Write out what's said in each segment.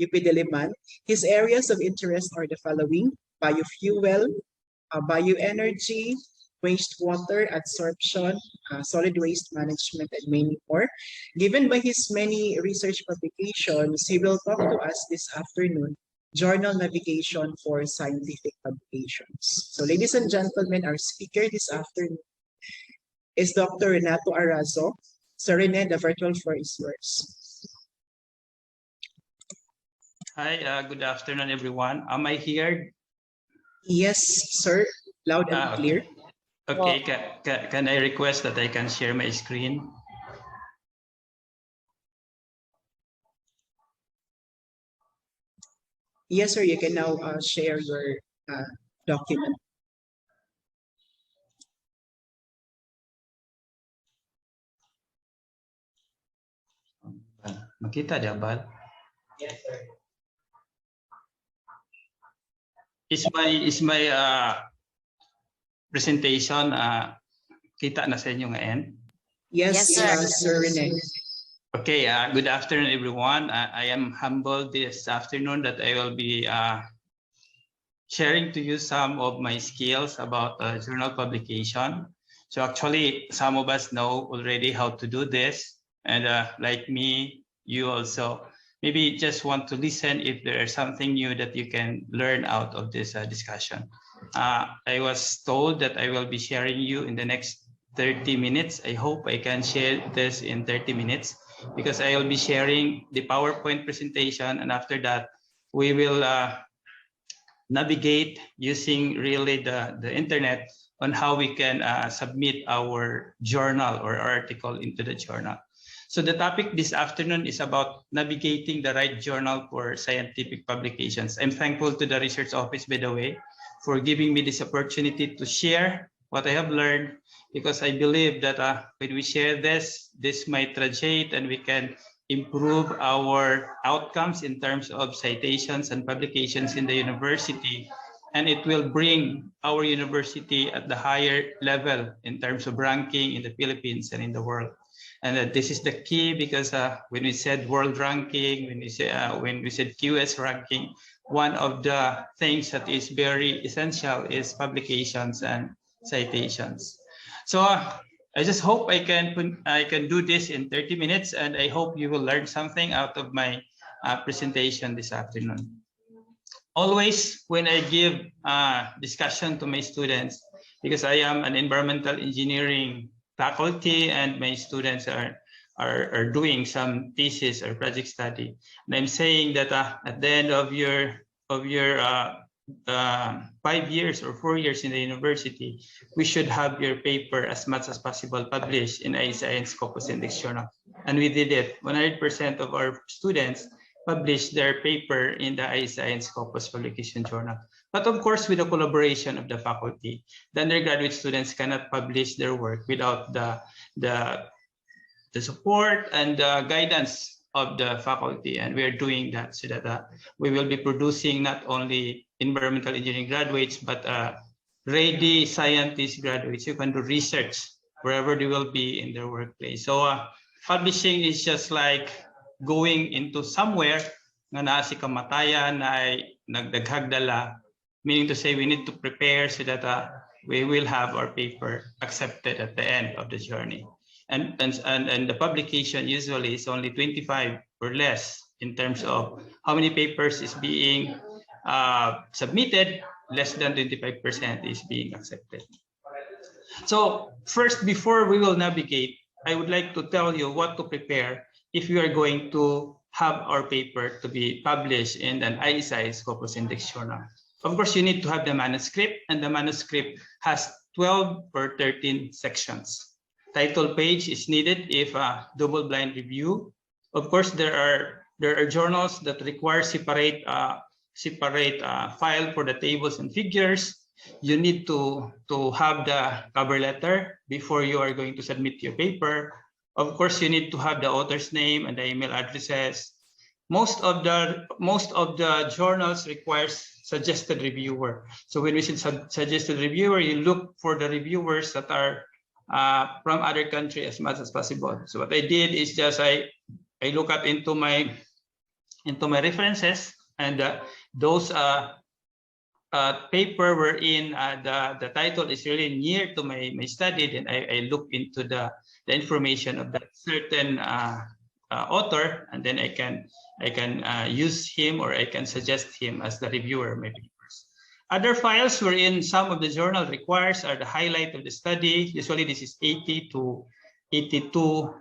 UP Diliman. His areas of interest are the following: biofuel, bioenergy, wastewater adsorption, solid waste management, and many more. Given by his many research publications, he will talk to us this afternoon, journal navigation for scientific publications. So ladies and gentlemen, our speaker this afternoon is Dr. Renato Arazo. Sir Rene, the virtual floor is yours. Hi, good afternoon, everyone. Am I here? Yes, sir. Loud and clear. Okay, can I request that I can share my screen? Yes, sir. You can now share your document. Makita dia, Bal? Yes, sir. Is my presentation kita na sa inyo ngayon? Yes, Sir Rene. Okay, good afternoon, everyone. I am humbled this afternoon that I will be sharing to you some of my skills about journal publication. So actually, some of us know already how to do this. And like me, you also maybe just want to listen if there is something new that you can learn out of this discussion. I was told that I will be sharing you in the next 30 minutes. I hope I can share this in 30 minutes because I will be sharing the PowerPoint presentation, and after that, we will navigate using really the internet on how we can submit our journal or article into the journal. So the topic this afternoon is about navigating the right journal for scientific publications. I'm thankful to the research office, by the way, for giving me this opportunity to share what I have learned, because I believe that when we share this might radiate and we can improve our outcomes in terms of citations and publications in the university, and it will bring our university at the higher level in terms of ranking in the Philippines and in the world. And this is the key, because when we said world ranking, when we said QS ranking, one of the things that is very essential is publications and citations. So I just hope I can do this in 30 minutes, and I hope you will learn something out of my presentation this afternoon. Always when I give discussion to my students, because I am an environmental engineering faculty and my students are doing some thesis or project study, and I'm saying that at the end of your 5 years or 4 years in the university, we should have your paper as much as possible published in iScience Scopus Index Journal. And we did it. 100% of our students published their paper in the iScience Scopus Publication Journal. But of course, with the collaboration of the faculty, the undergraduate students cannot publish their work without the support and the guidance of the faculty. And we are doing that so that we will be producing not only environmental engineering graduates, but ready scientist graduates who can do research wherever they will be in their workplace. So publishing is just like going into somewhere nga naa si kamatayan na ay nagdaghagdala, meaning to say we need to prepare so that we will have our paper accepted at the end of the journey. And the publication usually is only 25 or less in terms of how many papers is being submitted. Less than 25% is being accepted. So first, before we will navigate, I would like to tell you what to prepare if we are going to have our paper to be published in an iScience Scopus Index Journal. Of course, you need to have the manuscript, and the manuscript has 12 or 13 sections. Title page is needed if a double-blind review. Of course, there are journals that require separate file for the tables and figures. You need to have the cover letter before you are going to submit your paper. Of course, you need to have the author's name and the email addresses. Most of the journals requires suggested reviewer. So when we say suggested reviewer, you look for the reviewers that are from other countries as much as possible. So what I did is just I look up into my into my references, and those paper wherein the title is really near to my study, then I look into the information of that certain author, and then I can use him, or I can suggest him as the reviewer of my papers. Other files wherein some of the journal requires are the highlight of the study. Usually this is 80 to 82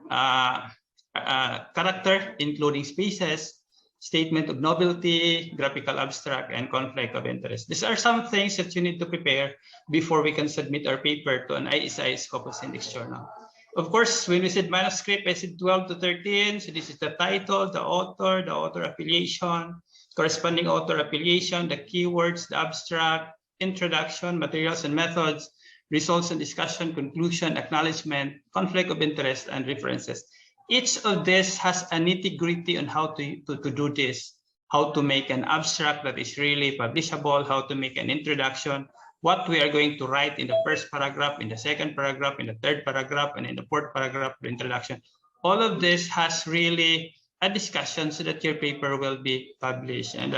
character, including spaces, statement of novelty, graphical abstract, and conflict of interest. These are some things that you need to prepare before we can submit our paper to an ISI Scopus Index journal. Of course, when we said manuscript, I said 12 to 13. So this is the title, the author affiliation, corresponding author affiliation, the keywords, the abstract, introduction, materials and methods, results and discussion, conclusion, acknowledgement, conflict of interest, and references. Each of this has a nitty-gritty on how to do this, how to make an abstract that is really publishable, how to make an introduction, what we are going to write in the first paragraph, in the second paragraph, in the third paragraph, and in the fourth paragraph, the introduction. All of this has really a discussion so that your paper will be published. And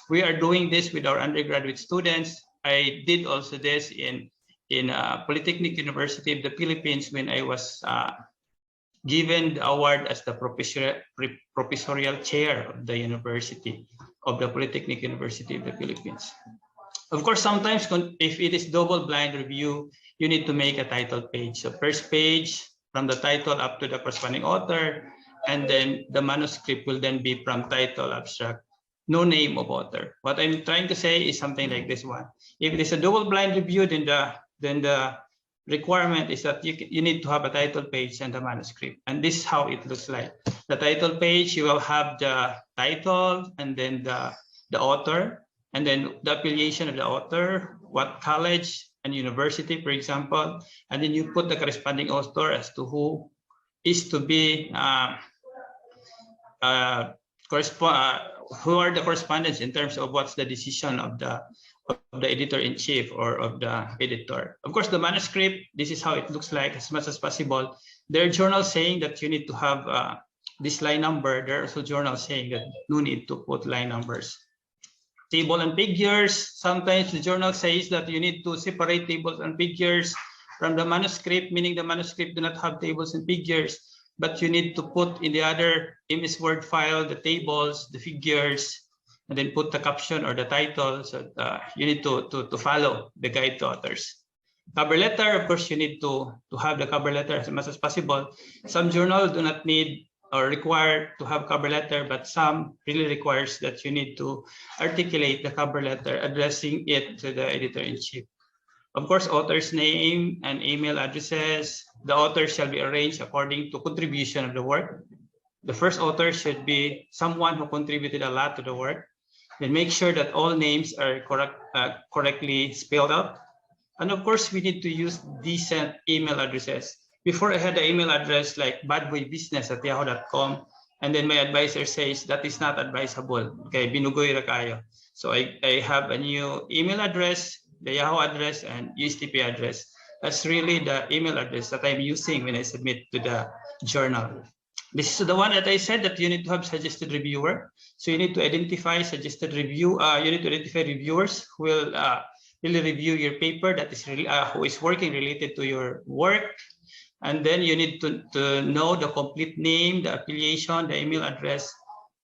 we are doing this with our undergraduate students. I did also this in Polytechnic University of the Philippines when I was given the award as the professorial chair of the university, of the Polytechnic University of the Philippines. Of course, sometimes if it is double-blind review, you need to make a title page. So first page from the title up to the corresponding author, and then the manuscript will then be from title, abstract, no name of author. What I'm trying to say is something like this one. If it is a double-blind review, then the requirement is that you need to have a title page and the manuscript. And this is how it looks like. The title page, you will have the title, and then the author, and then the affiliation of the author, what college and university, for example, and then you put the corresponding author as to who is to be who are the correspondents in terms of what's the decision of the editor-in-chief or of the editor. Of course, the manuscript, this is how it looks like as much as possible. There are journals saying that you need to have this line number. There are also journals saying that no need to put line numbers. Table and figures. Sometimes the journal says that you need to separate tables and figures from the manuscript, meaning the manuscript do not have tables and figures, but you need to put in the other MS Word file the tables, the figures, and then put the caption or the title. So you need to follow the guide to authors. Cover letter, of course, you need to have the cover letter as much as possible. Some journals do not need or require to have cover letter, but some really requires that you need to articulate the cover letter, addressing it to the editor-in-chief. Of course, author's name and email addresses. The author shall be arranged according to contribution of the work. The first author should be someone who contributed a lot to the work. Then make sure that all names are correctly spelled out. And of course, we need to use decent email addresses. Before I had the email address like badboybusiness@yahoo.com, and then my advisor says that is not advisable. Okay, binugoy ra kayo. So I have a new email address, the Yahoo address and USTP address. That's really the email address that I'm using when I submit to the journal. This is the one that I said that you need to have suggested reviewer. So you need to identify suggested review. You need to identify reviewers who will really review your paper that is really who is working related to your work. And then you need to know the complete name, the affiliation, the email address,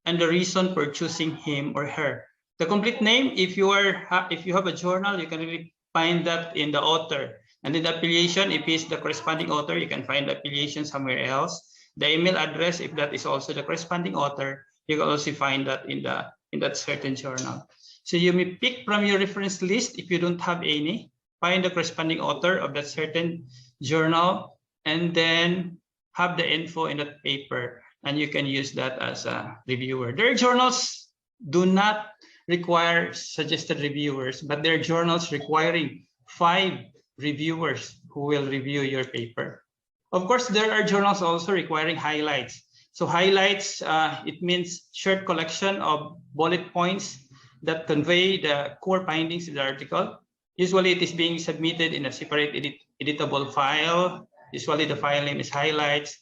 and the reason for choosing him or her. The complete name, if you have a journal, you can really find that in the author. And then the affiliation, if it's the corresponding author, you can find the affiliation somewhere else. The email address, if that is also the corresponding author, you can also find that in that certain journal. So you may pick from your reference list if you don't have any, find the corresponding author of that certain journal, and then have the info in that paper, and you can use that as a reviewer. Their journals do not require suggested reviewers, but there are journals requiring 5 reviewers who will review your paper. Of course, there are journals also requiring highlights. So highlights, it means short collection of bullet points that convey the core findings of the article. Usually it is being submitted in a separate editable file. Usually the file name is highlights.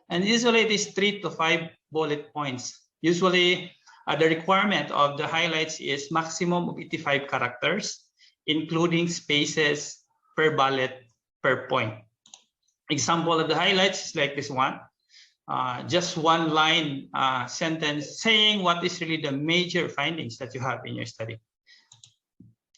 And usually it is 3 to 5 bullet points. Usually The requirement of the highlights is maximum of 85 characters, including spaces per bullet per point. Example of the highlights is like this one. Just one line sentence saying what is really the major findings that you have in your study.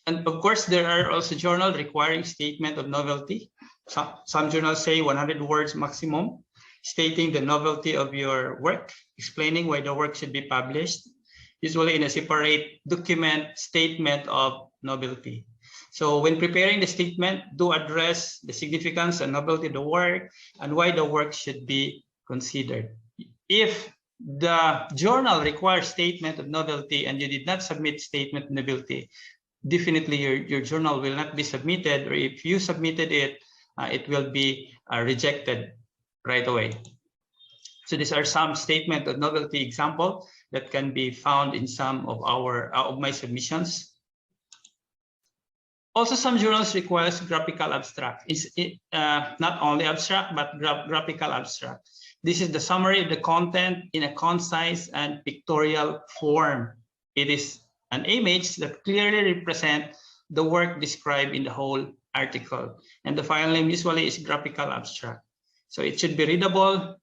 And of course, there are also journals requiring statement of novelty. Some journals say 100 words maximum, stating the novelty of your work, explaining why the work should be published, usually in a separate document statement of novelty. So when preparing the statement, do address the significance and novelty of the work and why the work should be considered. If the journal requires statement of novelty and you did not submit statement of novelty, definitely your journal will not be submitted, or if you submitted it, it will be rejected right away. So these are some statement of novelty example that can be found in some of my submissions. Also, some journals requires graphical abstract. It's not only abstract, but graphical abstract. This is the summary of the content in a concise and pictorial form. It is an image that clearly represents the work described in the whole article. And the file name usually is graphical abstract. So it should be readable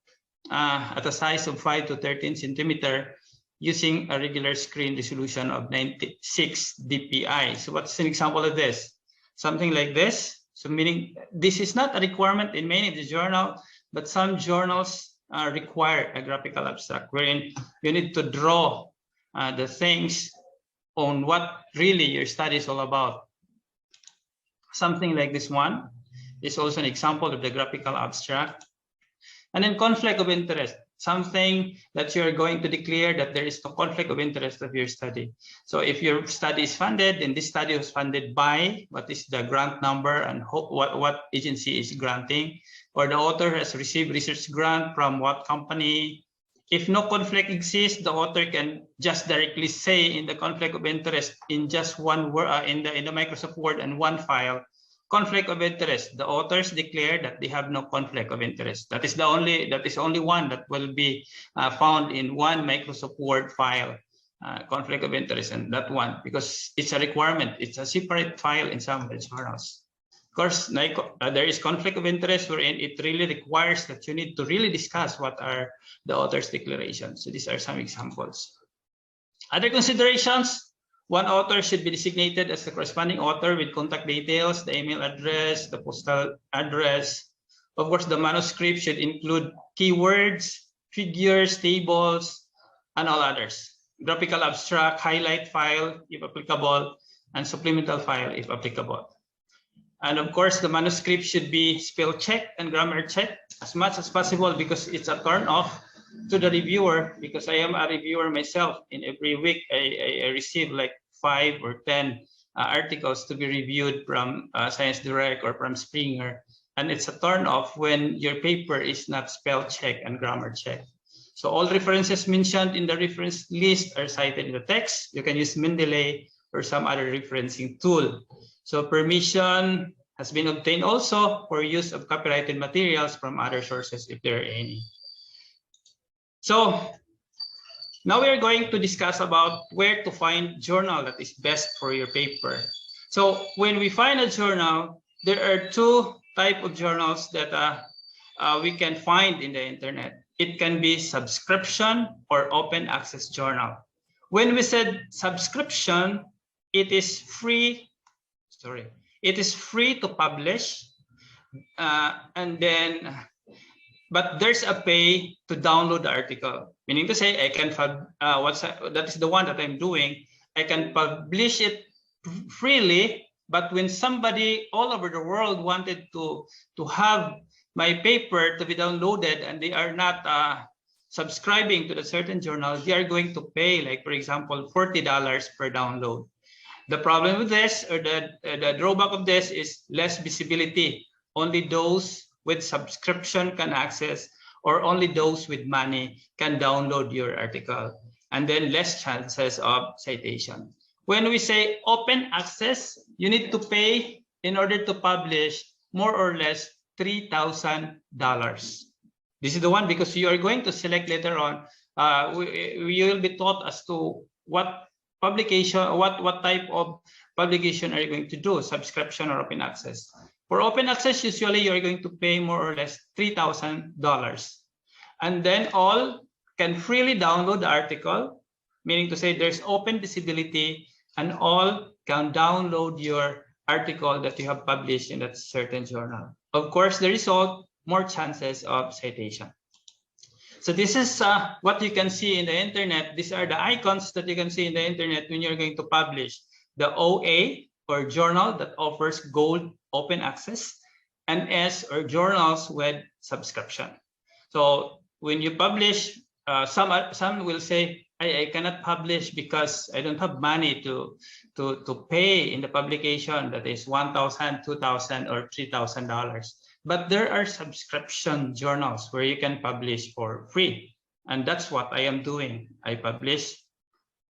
at a size of 5 to 13 centimeter using a regular screen resolution of 96 dpi. So what's an example of this? Something like this. So meaning this is not a requirement in many of the journals, but some journals require a graphical abstract wherein you need to draw the things on what really your study is all about. Something like this one is also an example of the graphical abstract. And then conflict of interest, something that you're going to declare that there is no conflict of interest of your study. So if your study is funded, then this study was funded by, what is the grant number and what agency is granting, or the author has received research grant from what company. If no conflict exists, the author can just directly say in the conflict of interest in just one word in the Microsoft Word and one file, conflict of interest. The authors declare that they have no conflict of interest. That is only one that will be found in one Microsoft Word file, conflict of interest, and that one, because it's a requirement. It's a separate file in some of the journals. Of course, there is conflict of interest wherein it really requires that you need to really discuss what are the author's declarations. So these are some examples. Other considerations: one author should be designated as the corresponding author with contact details, the email address, the postal address. Of course, the manuscript should include keywords, figures, tables, and all others. Graphical abstract, highlight file, if applicable, and supplemental file, if applicable. And of course, the manuscript should be spell checked and grammar checked as much as possible, because it's a turn off to the reviewer, because I am a reviewer myself. In every week, I receive like 5 or 10 articles to be reviewed from Science Direct or from Springer. And it's a turn off when your paper is not spell checked and grammar checked. So all references mentioned in the reference list are cited in the text. You can use Mendeley or some other referencing tool. So permission has been obtained also for use of copyrighted materials from other sources, if there are any. So now we are going to discuss about where to find journal that is best for your paper. So when we find a journal, there are 2 types of journals that we can find in the internet. It can be subscription or open access journal. When we said subscription, it is free. It is free to publish, and then, but there's a pay to download the article. Meaning to say, I can that is the one that I'm doing. I can publish it freely, but when somebody all over the world wanted to have my paper to be downloaded and they are not subscribing to the certain journal, they are going to pay, like for example, $40 per download. The problem with this, or the drawback of this, is less visibility. Only those with subscription can access, or only those with money can download your article, and then less chances of citation. When we say open access, you need to pay in order to publish more or less $3,000. This is the one, because you are going to select later on we will be taught as to what publication, what type of publication are you going to do, subscription or open access. For open access, usually you're going to pay more or less $3,000. And then all can freely download the article, meaning to say there's open visibility, and all can download your article that you have published in that certain journal. Of course, the result, more chances of citation. So this is what you can see in the internet. These are the icons that you can see in the internet when you're going to publish. The OA, or journal that offers gold open access, and S, or journals with subscription. So when you publish, some will say, I cannot publish because I don't have money to pay in the publication that is $1,000, $2,000, or $3,000. But there are subscription journals where you can publish for free. And that's what I am doing. I publish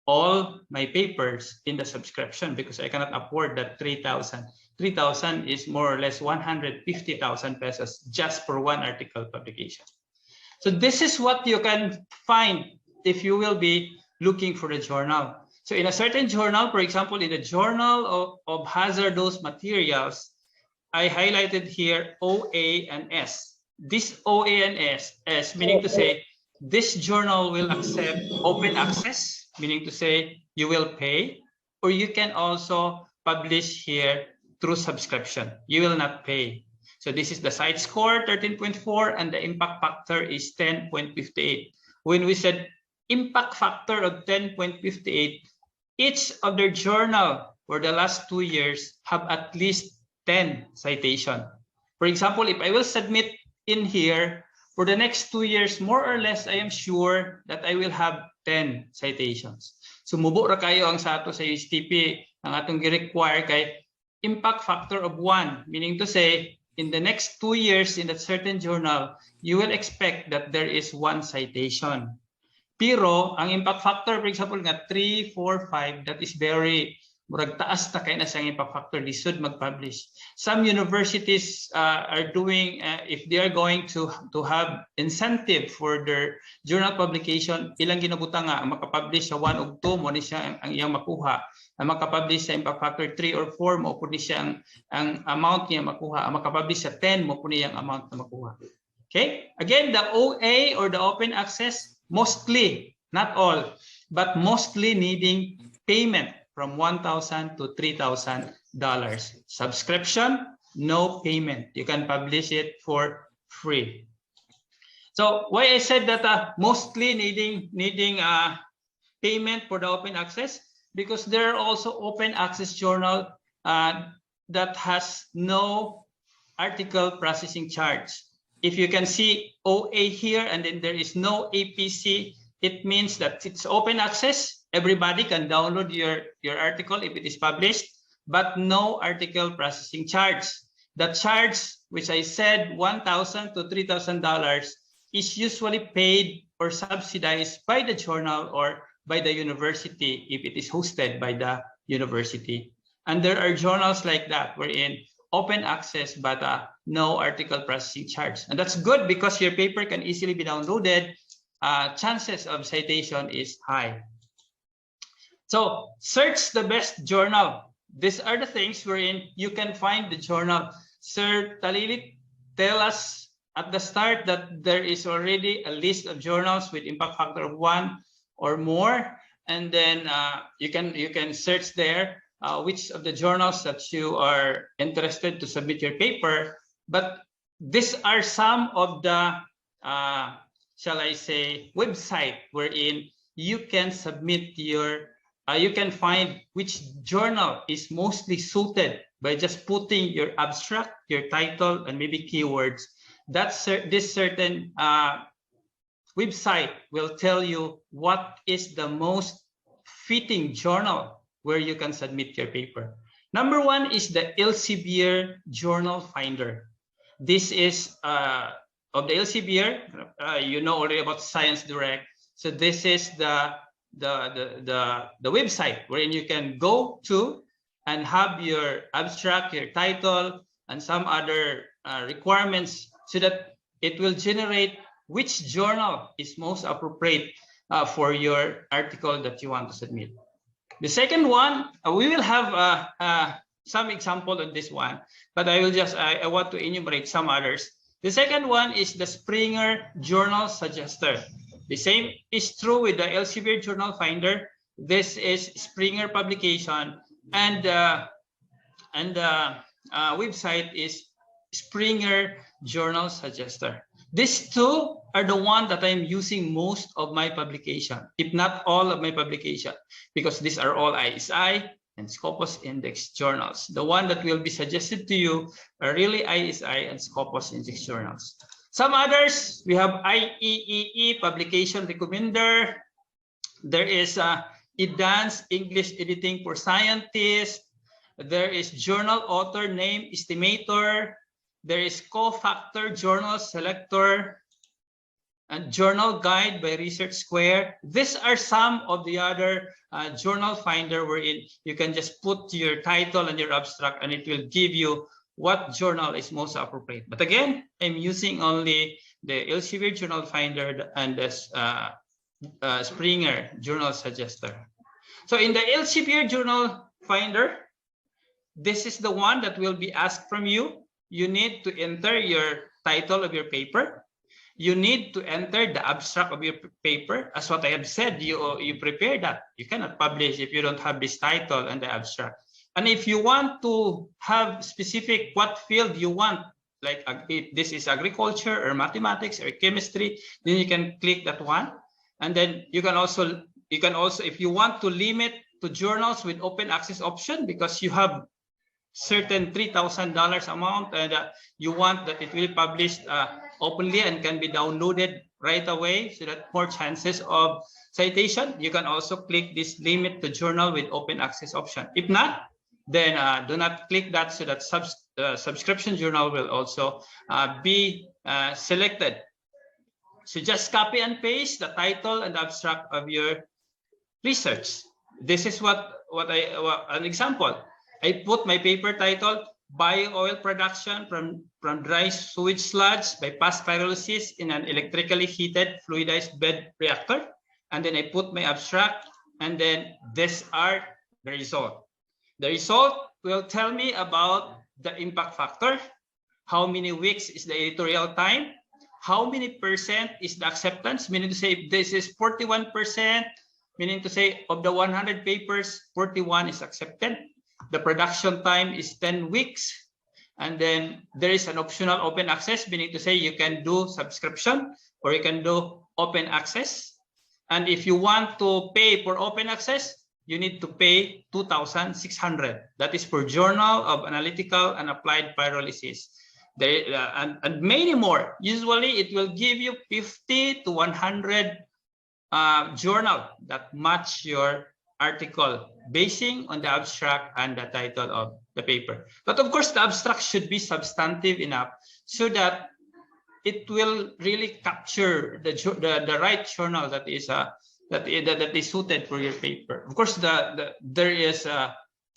all my papers in the subscription because I cannot afford that 3,000. 3,000 is more or less 150,000 pesos just for one article publication. So this is what you can find if you will be looking for a journal. So in a certain journal, for example, in the Journal of Hazardous Materials, I highlighted here OA and S. This OA and S meaning to say this journal will accept open access, meaning to say you will pay, or you can also publish here through subscription. You will not pay. So this is the site score 13.4 and the impact factor is 10.58. When we said impact factor of 10.58, each of their journal for the last 2 years have at least 10 citation. For example, if I will submit in here for the next 2 years, more or less, I am sure that I will have 10 citations. Sumubo ra kayo ang sa ato sa USTP, ang atong gi-require kay impact factor of 1, meaning to say, in the next 2 years in that certain journal, you will expect that there is 1 citation. Pero ang impact factor, for example, nga 3, 4, 5, that is very murag taas na kay na siyang impact factor, they should mag-publish. Some universities are doing, if they are going to have incentive for their journal publication, ilang ginabuta nga, makapublish sa 1 ug 2, mo ni siya ang iyang makuha. Ang makapublish sa impact factor 3 or 4, mo po ni siya ang amount niya makuha. Ang makapublish sa 10, mo po niya ang amount na makuha. Okay? Again, the OA or the open access, mostly, not all, but mostly needing payment from $1,000 to $3,000. Subscription, no payment. You can publish it for free. So why I said that mostly needing payment for the open access, because there are also open access journal that has no article processing charge. If you can see OA here and then there is no APC, it means that it's open access. Everybody can download your article if it is published, but no article processing charge. The charge, which I said $1,000 to $3,000, is usually paid or subsidized by the journal or by the university if it is hosted by the university. And there are journals like that wherein open access but no article processing charge. And that's good because your paper can easily be downloaded. Chances of citation is high. So search the best journal. These are the things wherein you can find the journal. Sir Talili, tell us at the start that there is already a list of journals with impact factor of 1 or more, and then you can search there which of the journals that you are interested to submit your paper. But these are some of the shall I say website wherein you can submit your you can find which journal is mostly suited by just putting your abstract, your title, and maybe keywords. This certain website will tell you what is the most fitting journal where you can submit your paper. Number 1 is the Elsevier Journal Finder. This is of the Elsevier. You know already about Science Direct. So this is the website wherein you can go to and have your abstract, your title, and some other requirements so that it will generate which journal is most appropriate for your article that you want to submit. The second one, we will have some example on this one, but I will just, I want to enumerate some others. The second one is the Springer Journal Suggester. The same is true with the Elsevier Journal Finder. This is Springer publication, and the website is Springer Journal Suggester. These two are the one that I'm using most of my publication, if not all of my publication, because these are all ISI and Scopus Index journals. The one that will be suggested to you are really ISI and Scopus Index journals. Some others, we have IEEE Publication Recommender. There is EDANS English Editing for Scientists. There is Journal Author Name Estimator. There is Cofactor Journal Selector and Journal Guide by Research Square. These are some of the other journal finder wherein you can just put your title and your abstract and it will give you what journal is most appropriate. But again, I'm using only the Elsevier Journal Finder and the Springer Journal Suggester. So in the Elsevier Journal Finder, this is the one that will be asked from you. You need to enter your title of your paper. You need to enter the abstract of your paper. As what I have said, you prepare that. You cannot publish if you don't have this title and the abstract. And if you want to have specific what field you want, like if this is agriculture or mathematics or chemistry, then you can click that one. And then you can also, if you want to limit to journals with open access option, because you have certain $3,000 amount and you want that it will be published openly and can be downloaded right away so that more chances of citation, you can also click this limit to journal with open access option. If not, then do not click that so that subscription journal will also be selected. So just copy and paste the title and abstract of your research. This is an example. I put my paper title, Bio-oil production from dry sewage sludge by past pyrolysis in an electrically heated fluidized bed reactor. And then I put my abstract, and then these are the result. The result will tell me about the impact factor, how many weeks is the editorial time, how many percent is the acceptance, meaning to say if this is 41%, meaning to say of the 100 papers, 41 is accepted. The production time is 10 weeks. And then there is an optional open access, meaning to say you can do subscription or you can do open access. And if you want to pay for open access, you need to pay $2,600. That is for Journal of Analytical and Applied Pyrolysis. And many more. Usually it will give you 50 to 100 journal that match your article basing on the abstract and the title of the paper. But of course, the abstract should be substantive enough so that it will really capture the right journal that is suited for your paper. Of course, there is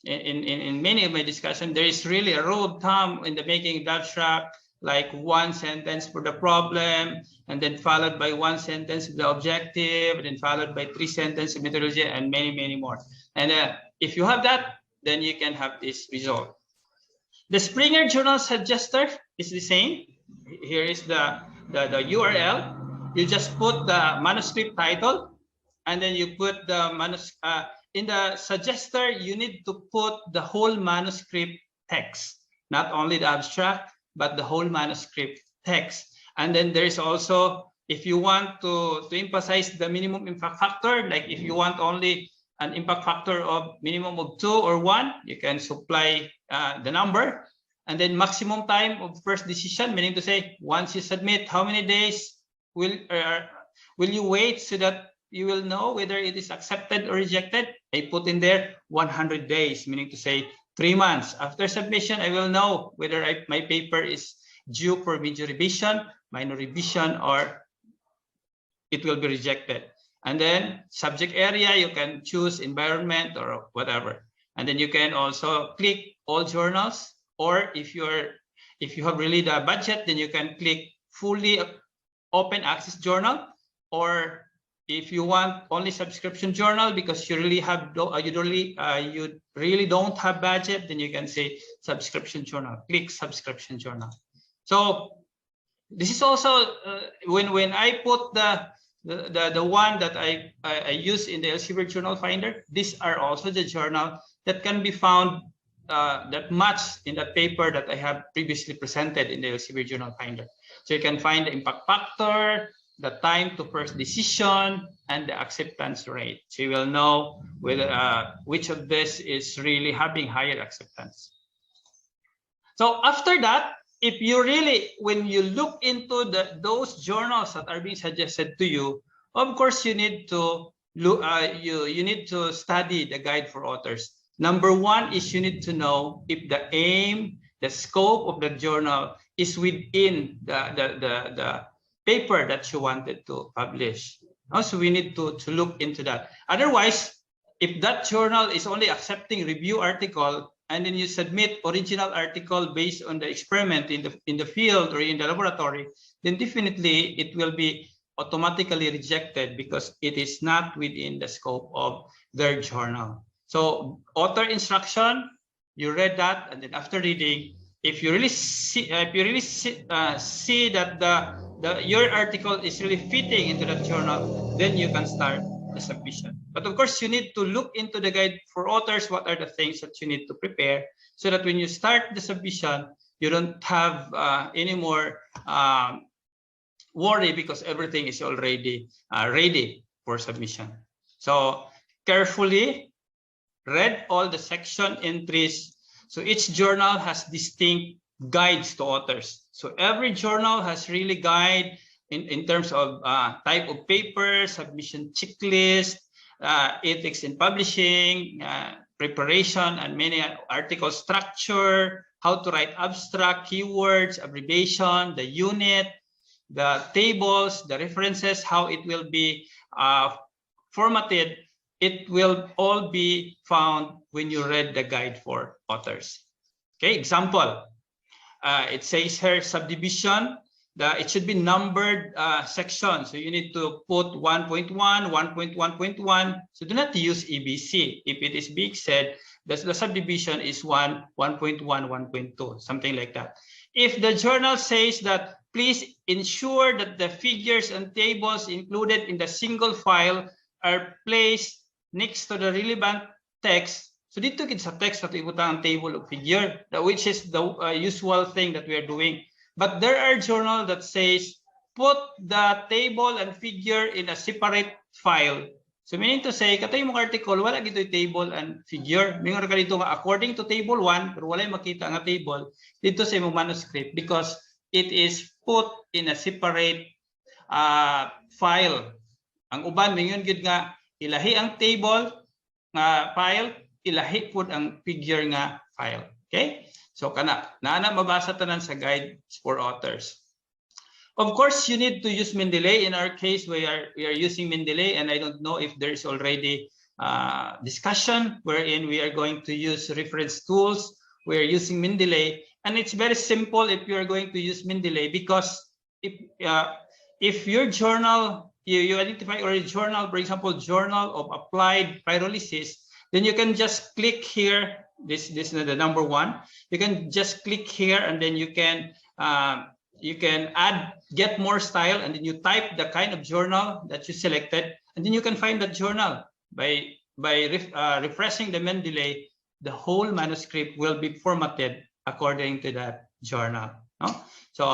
in many of my discussion, there is really a rule of thumb in the making of the abstract, like one sentence for the problem, and then followed by one sentence of the objective, and then followed by 3 sentences of methodology, and many, many more. And if you have that, then you can have this result. The Springer Journal Suggester is the same. Here is the URL. You just put the manuscript title, and then you put the manuscript. In the suggester, you need to put the whole manuscript text, not only the abstract, but the whole manuscript text. And then there's also, if you want to emphasize the minimum impact factor, like if you want only an impact factor of minimum of 2 or 1, you can supply the number. And then maximum time of first decision, meaning to say, once you submit, how many days will you wait so that you will know whether it is accepted or rejected? I put in there 100 days, meaning to say 3 months. After submission, I will know whether my paper is due for major revision, minor revision, or it will be rejected. And then subject area, you can choose environment or whatever. And then you can also click all journals, or if you have really the budget, then you can click fully open access journal, or If you want only subscription journal because you really have you really don't have budget, then you can say subscription journal. Click subscription journal. So this is also when I put the one that I use in the Elsevier Journal Finder. These are also the journal that can be found that match in that paper that I have previously presented in the Elsevier Journal Finder. So you can find the impact factor, the time to first decision, and the acceptance rate. So you will know whether which of this is really having higher acceptance. So after that, if you really, when you look into those journals that are being suggested to you, of course you need to look. You need to study the guide for authors. Number one is you need to know if the aim, the scope of the journal is within the paper that you wanted to publish. Also, we need to look into that. Otherwise, if that journal is only accepting review article, and then you submit original article based on the experiment in the field or in the laboratory, then definitely it will be automatically rejected because it is not within the scope of their journal. So author instruction, you read that, and then after reading, if you really see that your article is really fitting into that journal, then you can start the submission. But of course, you need to look into the guide for authors. What are the things that you need to prepare so that when you start the submission, you don't have any more worry because everything is already ready for submission. So carefully read all the section entries. So each journal has distinct guides to authors. So every journal has really guide in terms of type of paper, submission checklist, ethics in publishing, preparation, and many article structure, how to write abstract, keywords, abbreviation, the unit, the tables, the references, how it will be formatted. It will all be found when you read the guide for authors. Okay, example. It says here subdivision. It should be numbered sections. So you need to put 1.1, 1.1.1. So do not use EBC. If it is big said, the subdivision is 1.1, 1.2, something like that. If the journal says that please ensure that the figures and tables included in the single file are placed next to the relevant text. So dito sa text na ibutang ang table of figure, which is the usual thing that we are doing. But there are journals that says put the table and figure in a separate file. So meaning to say, katay mong article, wala gito yung table and figure. Mingon ka dito nga according to table 1, pero wala yung makita nga table dito sa imong manuscript because it is put in a separate file. Ang uban, mingon gid nga ilahi ang table nga file, ilahi pud ang figure nga file. Okay? So kana na mabasa tanan sa guide for authors. Of course, you need to use Mendeley. In our case, we are using Mendeley, and I don't know if there is already discussion wherein we are going to use reference tools. We are using Mendeley, and it's very simple if you are going to use Mendeley because if your journal you identify or a journal, for example, Journal of Applied Pyrolysis, then you can just click here. This is the number 1. You can just click here, and then you can add get more style, and then you type the kind of journal that you selected, and then you can find that journal by refreshing the Mendeley. The whole manuscript will be formatted according to that journal. No? So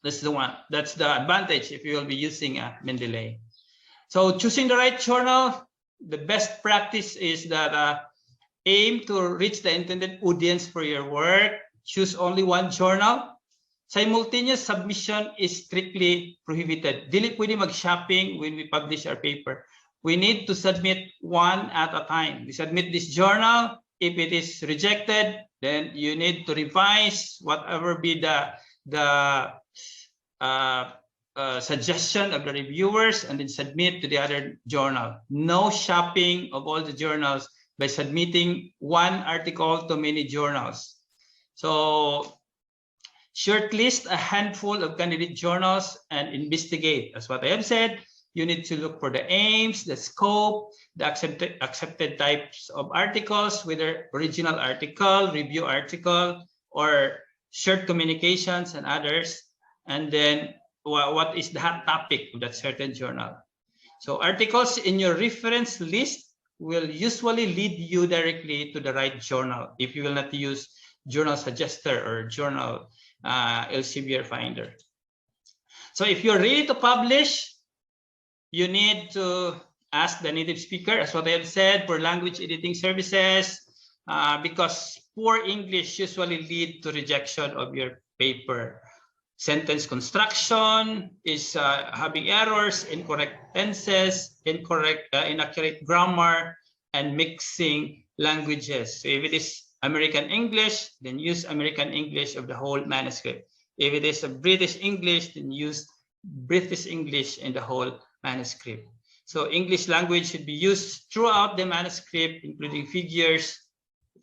that's the one. That's the advantage if you will be using a Mendeley. So choosing the right journal, the best practice is that aim to reach the intended audience for your work. Choose only one journal. Simultaneous submission is strictly prohibited. Dili pwede mag-shopping when we publish our paper. We need to submit one at a time. We submit this journal. If it is rejected, then you need to revise whatever be the suggestion of the reviewers and then submit to the other journal. No shopping of all the journals by submitting one article to many journals. So shortlist a handful of candidate journals and investigate. As what I have said, you need to look for the aims, the scope, the accepted types of articles, whether original article, review article, or shared communications and others. And then what is the hot topic of that certain journal. So articles in your reference list will usually lead you directly to the right journal if you will not use journal suggester or journal Elsevier finder. So if you're ready to publish, you need to ask the native speaker, as what I have said, for language editing services, because poor English usually lead to rejection of your paper. Sentence construction is having errors, incorrect tenses, inaccurate grammar, and mixing languages. So if it is American English, then use American English of the whole manuscript. If it is a British English, then use British English in the whole manuscript. So English language should be used throughout the manuscript, including figures,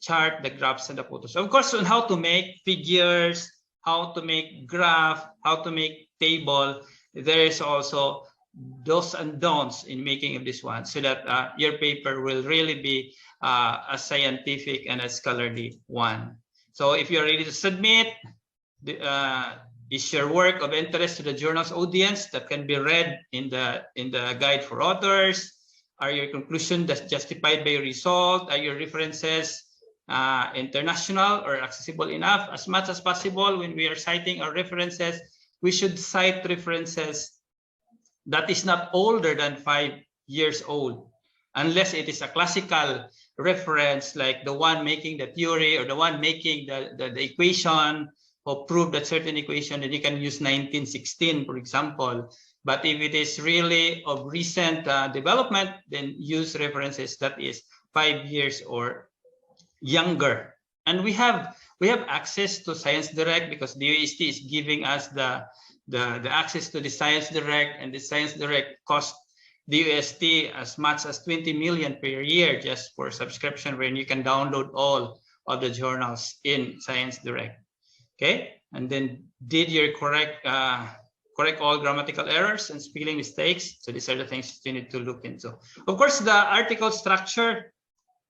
chart, the graphs, and the photos. Of course, on how to make figures, how to make graph, how to make table, there is also do's and don'ts in making of this one, so that your paper will really be a scientific and a scholarly one. So if you're ready to submit, is your work of interest to the journal's audience that can be read in the guide for authors? Are your conclusions justified by your result? Are your references international or accessible enough? As much as possible, when we are citing our references, we should cite references that is not older than 5 years old, unless it is a classical reference like the one making the theory or the one making the equation or prove that certain equation, then you can use 1916, for example. But if it is really of recent development, then use references that is 5 years or younger. And we have access to Science Direct because the UST is giving us the access to the Science Direct, and the Science Direct costs the UST as much as 20 million per year just for subscription, when you can download all of the journals in Science Direct. Okay, and then did your correct all grammatical errors and spelling mistakes. So these are the things you need to look into. Of course, the article structure,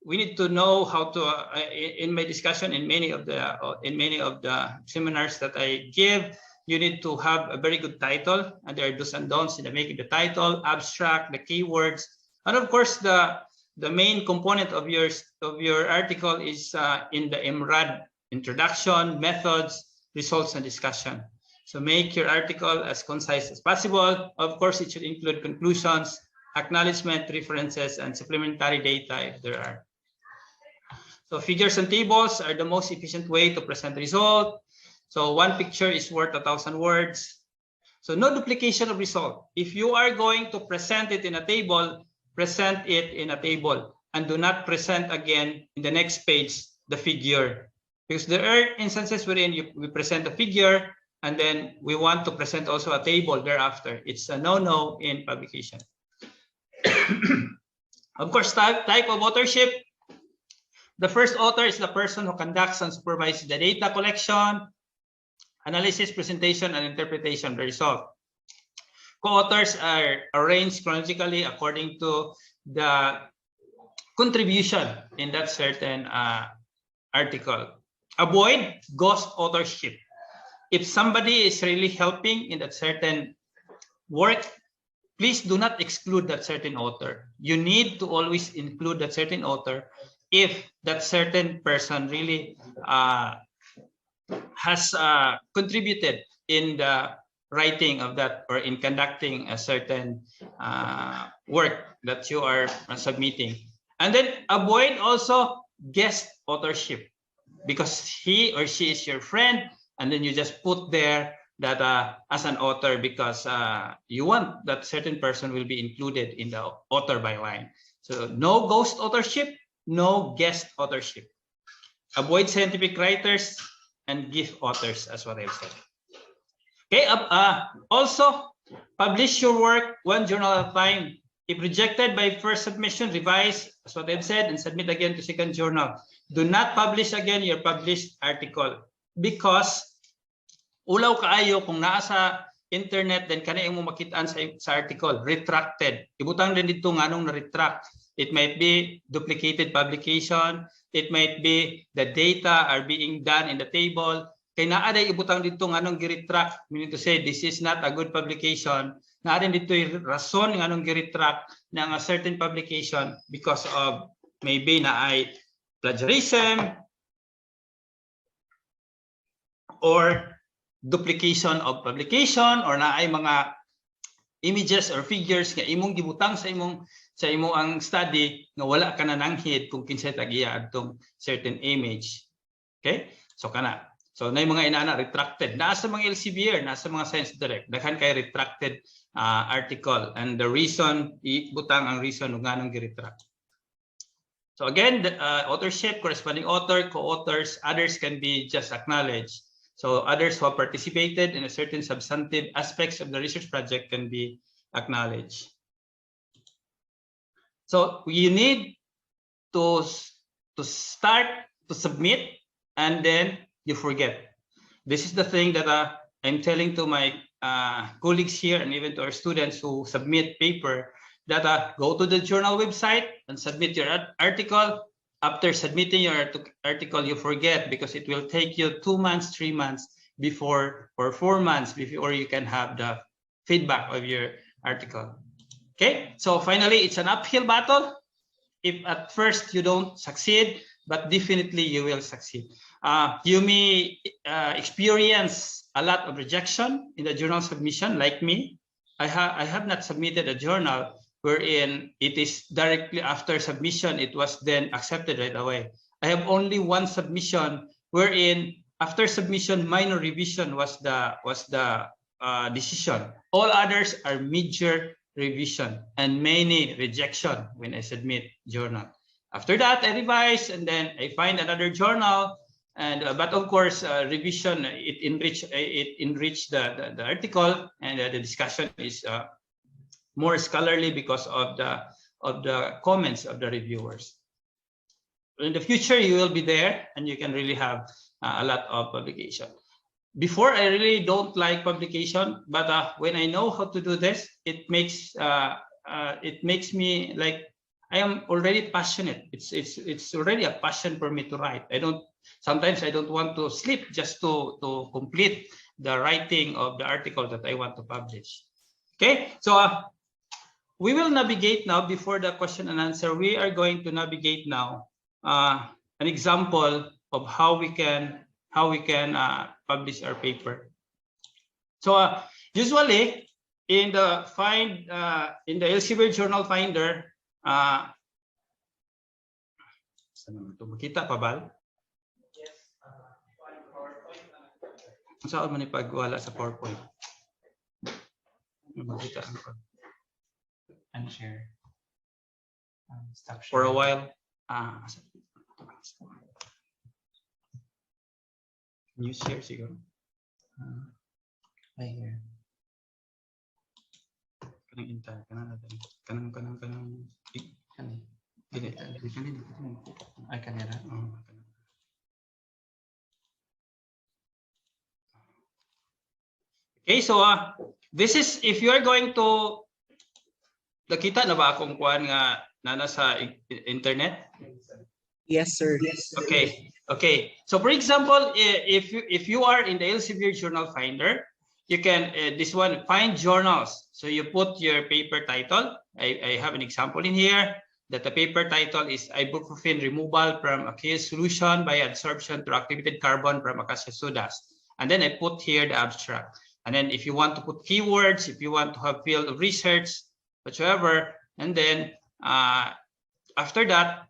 we need to know how to. In my discussion, in many of the seminars that I give, you need to have a very good title, and there are do's and don'ts in the making the title, abstract, the keywords, and of course the main component of your article is in the MRAD. Introduction, methods, results, and discussion. So make your article as concise as possible. Of course, it should include conclusions, acknowledgement, references, and supplementary data if there are. So figures and tables are the most efficient way to present the result. So one picture is worth 1,000 words. So no duplication of result. If you are going to present it in a table, present it in a table, and do not present again in the next page the figure. Because there are instances wherein we present a figure and then we want to present also a table thereafter. It's a no-no in publication. Of course, type of authorship. The first author is the person who conducts and supervises the data collection, analysis, presentation, and interpretation of the result. Co-authors are arranged chronologically according to the contribution in that certain article. Avoid ghost authorship. If somebody is really helping in that certain work, please do not exclude that certain author. You need to always include that certain author if that certain person really has contributed in the writing of that or in conducting a certain work that you are submitting. And then avoid also guest authorship, because he or she is your friend, and then you just put there that as an author because you want that certain person will be included in the author by line. So no ghost authorship, no guest authorship. Avoid scientific writers and gift authors, as what I've said. Okay, also publish your work one journal at a time. If rejected by first submission, revise, as what I've said, and submit again to second journal. Do not publish again your published article, because ulaw kaayo kung naa sa internet, then kana mo makitaan sa article, retracted. Ibutang din dito nganong na-retract. It might be duplicated publication. It might be the data are being done in the table. Kay naa day ibutang dito nganong gi-retract, meaning to say this is not a good publication. Naa din dito rason nganong gi-retract ng a certain publication because of maybe na ay plagiarism or duplication of publication, or na ay mga images or figures nga imong gibutang sa imong ang study nga wala ka na nanghid kung kinsay tagiya adtong certain image. Okay? So kana. So na mga inana retracted. Nasa mga LCBR, nasa mga Science Direct, daghan kay retracted article, and the reason ibutang ang reason ug nganong gi-retract. So again, the, authorship, corresponding author, co-authors, others can be just acknowledged. So others who have participated in a certain substantive aspects of the research project can be acknowledged. So you need to start to submit, and then you forget. This is the thing that I'm telling to my colleagues here, and even to our students who submit paper, that go to the journal website and submit your article. After submitting your article, you forget, because it will take you 2 months, 3 months before, or 4 months before you can have the feedback of your article. Okay, so finally, it's an uphill battle. If at first you don't succeed, but definitely you will succeed. You may experience a lot of rejection in the journal submission, like me. I have not submitted a journal wherein it is directly after submission, it was then accepted right away. I have only one submission wherein after submission, minor revision was the decision. All others are major revision and many rejection when I submit journal. After that, I revise, and then I find another journal. And but of course, revision it enriched the article, and the discussion is more scholarly because of the comments of the reviewers. In the future, you will be there, and you can really have a lot of publication. Before, I really don't like publication, but when I know how to do this, it makes me like I am already passionate. It's already a passion for me to write. Sometimes I don't want to sleep just to complete the writing of the article that I want to publish. Okay, so we will navigate now before the question and answer. We are going to navigate now an example of how we can publish our paper. So usually in the Elsevier Journal Finder, makita pa ba? Saan man ipagwala sa PowerPoint? Makita and share. Stop for a sharing. while. New share siguro. Right here. Kanang entire kanang Ay, kanina. Okay, so this is if you are going to nakita na ba akong kuan nga nasa internet? Yes, sir. Okay. So for example, if you are in the Elsevier Journal Finder, you can this one find journals. So you put your paper title. I have an example in here that the paper title is ibuprofen removal from aqueous solution by adsorption through activated carbon from acacia dust. And then I put here the abstract. And then if you want to put keywords, if you want to have field of research, whatsoever, and then after that,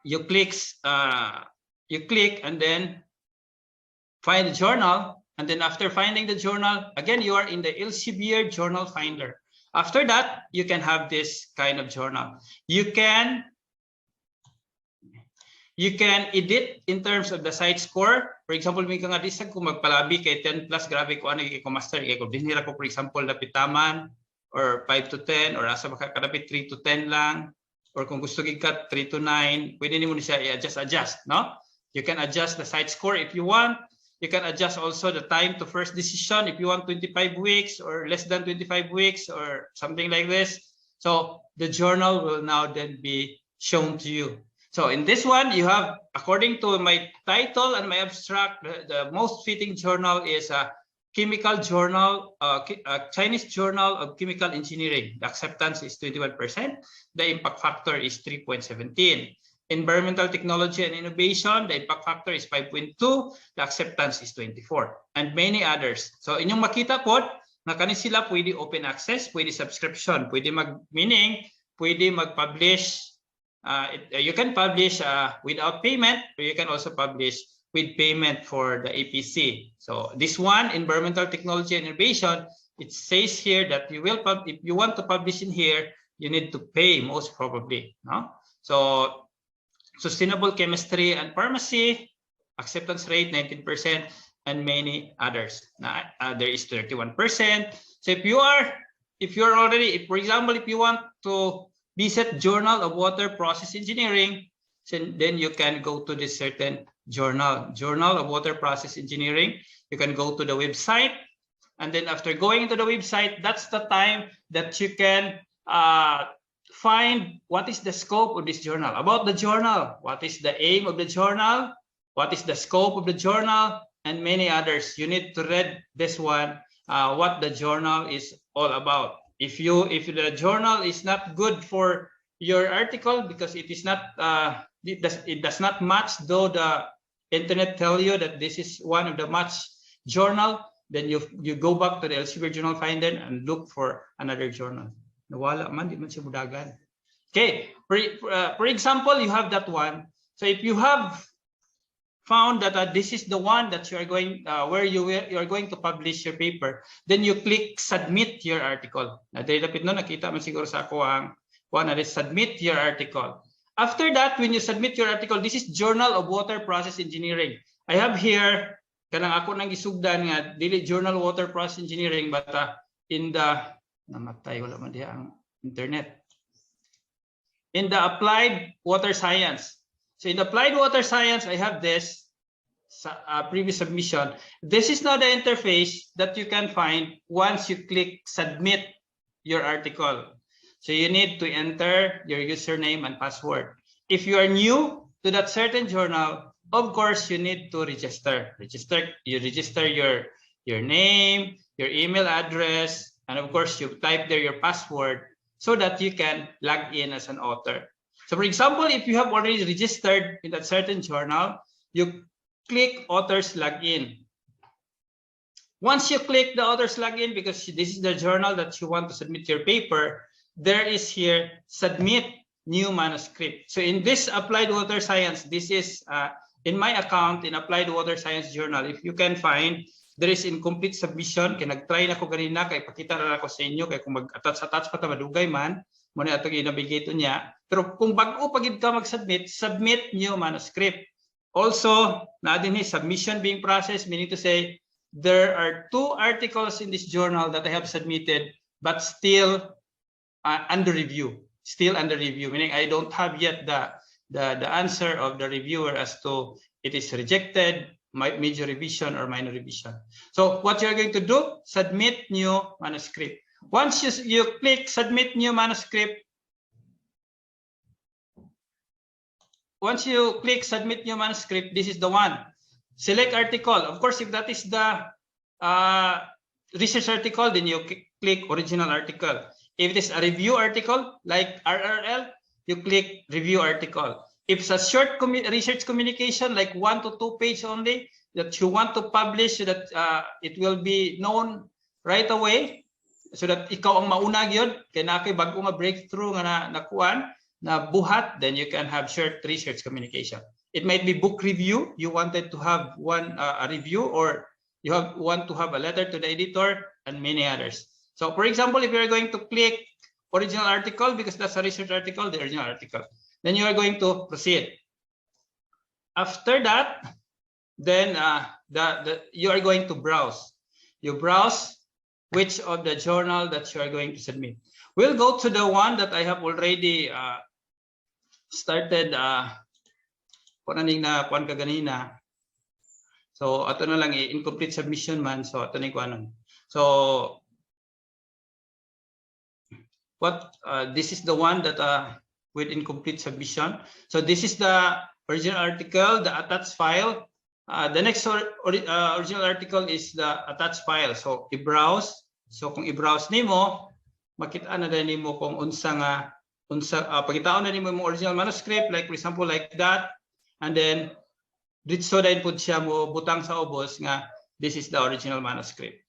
you click and then find the journal. And then after finding the journal, again, you are in the Elsevier Journal Finder. After that, you can have this kind of journal. You can edit in terms of the site score. For example, may nga disag kung magpalabi kay 10 plus, grabe ko ano ko master kay ko dinira ko, for example, napitaman or 5 to 10 or asa makakadapit 3 to 10 lang, or kung gusto gid ka 3 to 9, pwede nimo ni siya i-adjust, no? You can adjust the site score if you want. You can adjust also the time to first decision if you want 25 weeks or less than 25 weeks or something like this. So the journal will now then be shown to you. So in this one, you have, according to my title and my abstract, the most fitting journal is a chemical journal, Chinese Journal of Chemical Engineering. The acceptance is 21%. The impact factor is 3.17. Environmental Technology and Innovation, the impact factor is 5.2, the acceptance is 24, and many others. So inyong makita po, na kani sila pwede open access, pwede subscription, pwede meaning pwede mag-publish. You can publish without payment, or you can also publish with payment for the APC. So this one, Environmental Technology and Innovation, it says here that you will if you want to publish in here, you need to pay most probably. No? So Sustainable Chemistry and Pharmacy, acceptance rate 19%, and many others. There is 31%. So if you're already, for example, if you want to visit Journal of Water Process Engineering, then you can go to this certain journal of Water Process Engineering. You can go to the website, and then after going to the website, that's the time that you can find what is the scope of this journal. About the journal, what is the aim of the journal, what is the scope of the journal, and many others. You need to read this one, what the journal is all about. If the journal is not good for your article because it is not it does not match, though the internet tell you that this is one of the match journal, then you go back to the Elsevier Journal Finder and look for another journal. Nawala man, di man siya budagan. Okay, for example, you have that one. So if you have found that this is the one that you are going where you are going to publish your paper, then you click submit your article. Na dahil no, nakita man siguro sa ako ang one that is submit your article. After that, when you submit your article, this is Journal of Water Process Engineering. I have here kanang ako nang isugdan nga dili Journal of Water Process Engineering, but in the namatay wala man diha ang internet. In the Applied Water Science. So in the Applied Water Science, I have this previous submission. This is now the interface that you can find once you click submit your article. So you need to enter your username and password. If you are new to that certain journal, of course, you need to register. You register your name, your email address, and of course, you type there your password so that you can log in as an author. So for example, if you have already registered in that certain journal, you click Authors Login. Once you click the Authors Login, because this is the journal that you want to submit your paper, there is here Submit New Manuscript. So in this Applied Water Science, this is in my account in Applied Water Science Journal. If you can find, there is incomplete submission. Kaya nag-try na ko ganina, kaya pakita na ako sa inyo, kaya kung mag-attach pa ta madugay man, muna ito i-navigate niya. Pero kung bago pagid ka mag-submit, submit new manuscript. Also, na din submission being processed, meaning to say, there are 2 articles in this journal that I have submitted, but still under review. Still under review, meaning I don't have yet the answer of the reviewer as to it is rejected, major revision or minor revision. So what you're going to do, submit new manuscript. Once you click submit new manuscript, this is the one. Select article. Of course, if that is the research article, then you click original article. If it is a review article like RRL, you click review article. If it's a short research communication, like 1 to 2 page only, that you want to publish so that it will be known right away, so that ikaw ang mauna gyud kay na kay bago nga breakthrough nga nakuan na buhat, then you can have short research communication. It might be book review. You wanted to have a review, or you want to have a letter to the editor, and many others. So for example, if you're going to click original article, because that's a research article, the original article, then you are going to proceed. After that, then you are going to browse. You browse which of the journal that you are going to submit. We'll go to the one that I have already started So ato na lang incomplete submission man. So ato na kuanon. So what this is the one that with incomplete submission. So this is the original article, the attached file. The next original article is the attached file. So i-browse. So kung i-browse nimo, makita na din nimo kung unsa pagkitaon na nimo yung original manuscript, like for example like that, and then ditso din pud siya mo butang sa ubos nga this is the original manuscript.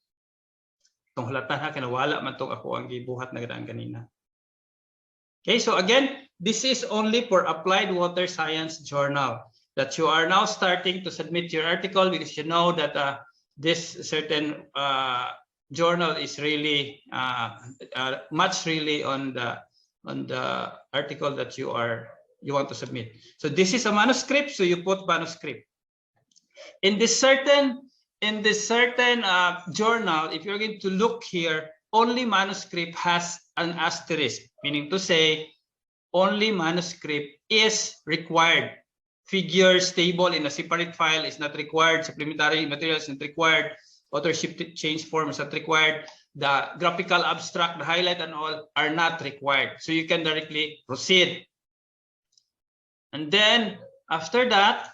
Tong hulatan ha kinawala man tong ako ang gibuhat na gadaan kanina. Okay, so again, this is only for Applied Water Science Journal that you are now starting to submit your article, because you know that this certain journal is really much really on the article that you want to submit. So this is a manuscript, so you put manuscript. In this certain journal, if you're going to look here, only manuscript has an asterisk, meaning to say only manuscript is required. Figures, table in a separate file is not required. Supplementary materials is not required. Authorship change form is not required. The graphical abstract, the highlight and all are not required. So you can directly proceed. And then after that,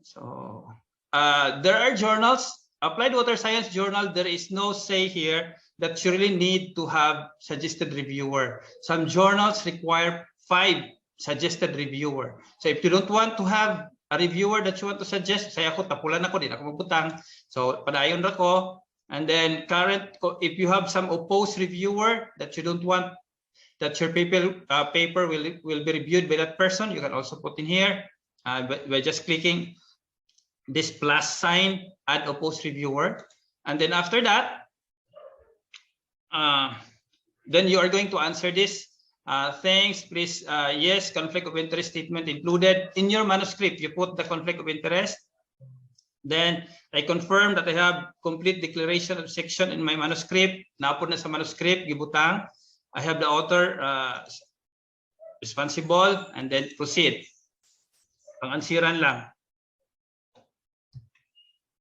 so there are journals, Applied Water Science Journal, there is no say here that you really need to have suggested reviewer. Some journals require 5 suggested reviewer. So if you don't want to have a reviewer that you want to suggest, say ako tapulan ako, din ako magbutang. So padayon ra ko. And then current, if you have some opposed reviewer that you don't want that your paper will be reviewed by that person, you can also put in here by just clicking this plus sign, add opposed reviewer. And then after that, then you are going to answer this. Thanks, please. Yes, conflict of interest statement included in your manuscript. You put the conflict of interest. Then I confirm that I have complete declaration of section in my manuscript. Naapod na sa manuscript, gibutang. I have the author responsible, and then proceed. Pang-ansiran lang.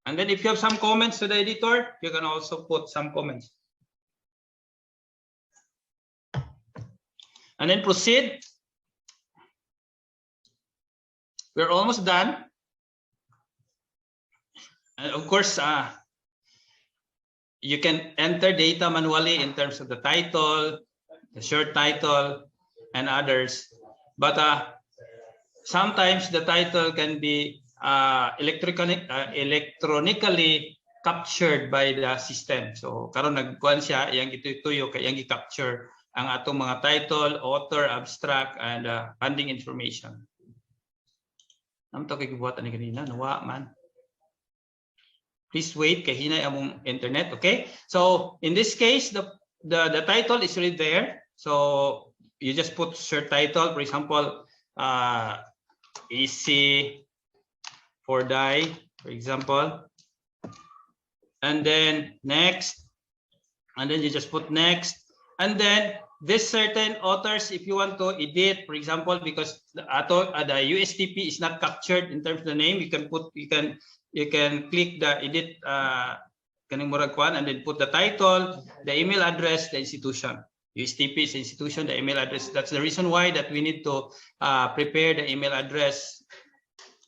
And then if you have some comments to the editor, you can also put some comments. And then proceed. We're almost done. And of course, you can enter data manually in terms of the title, the short title, and others. But sometimes the title can be electronically captured by the system. So karon nagkuan siya, yang ituyo kay yang i-capture ang atong mga title, author, abstract, and funding information. Namto kay gibuhat ani kanina, nawa man. Please wait kay hinay among internet, okay? So in this case, the title is already there. So you just put short title, for example, easy for die, for example, and then next, and then you just put next, and then this certain authors, if you want to edit, for example, because the USTP is not captured in terms of the name, you can click the edit kaning murag kwan, and then put the title, the email address, the institution. USTP is institution, the email address. That's the reason why that we need to prepare the email address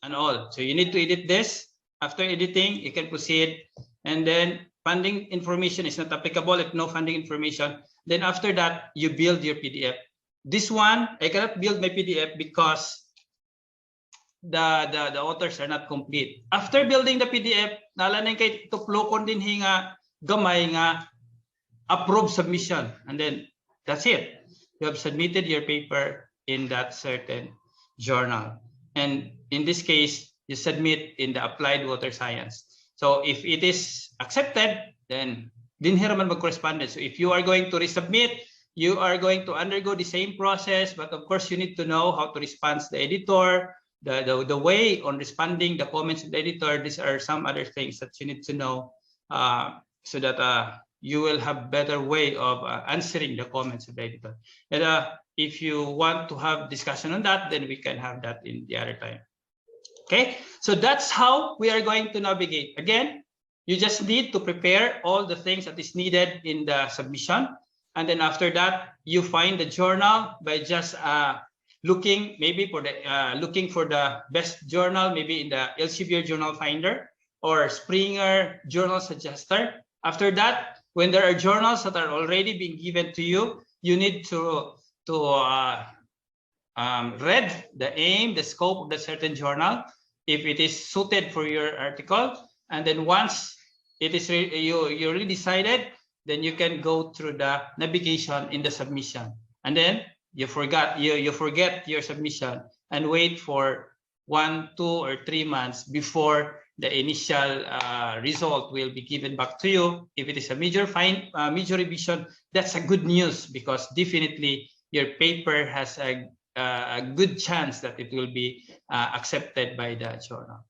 and all. So you need to edit this. After editing, you can proceed. And then funding information is not applicable if no funding information. Then after that, you build your PDF. This one, I cannot build my PDF because the authors are not complete. After building the PDF, nalanin kay tuplokon din hinga gamay nga approve submission. And then that's it. You have submitted your paper in that certain journal. And in this case, you submit in the Applied Water Science. So if it is accepted, then dinhi man mag-correspondence. So if you are going to resubmit, you are going to undergo the same process, but of course you need to know how to respond to the editor, the way on responding the comments of the editor. These are some other things that you need to know so that you will have better way of answering the comments of the editor. And if you want to have discussion on that, then we can have that in the other time. Okay, so that's how we are going to navigate. Again, you just need to prepare all the things that is needed in the submission. And then after that, you find the journal by just looking maybe for the looking for the best journal, maybe in the Elsevier Journal Finder or Springer Journal Suggester. After that, when there are journals that are already being given to you, you need to read the aim, the scope of the certain journal, if it is suited for your article. And then once it is you already decided, then you can go through the navigation in the submission. And then you forget your submission and wait for 1, 2, or 3 months before the initial result will be given back to you. If it is a major revision, that's a good news, because definitely your paper has a good chance that it will be accepted by the journal.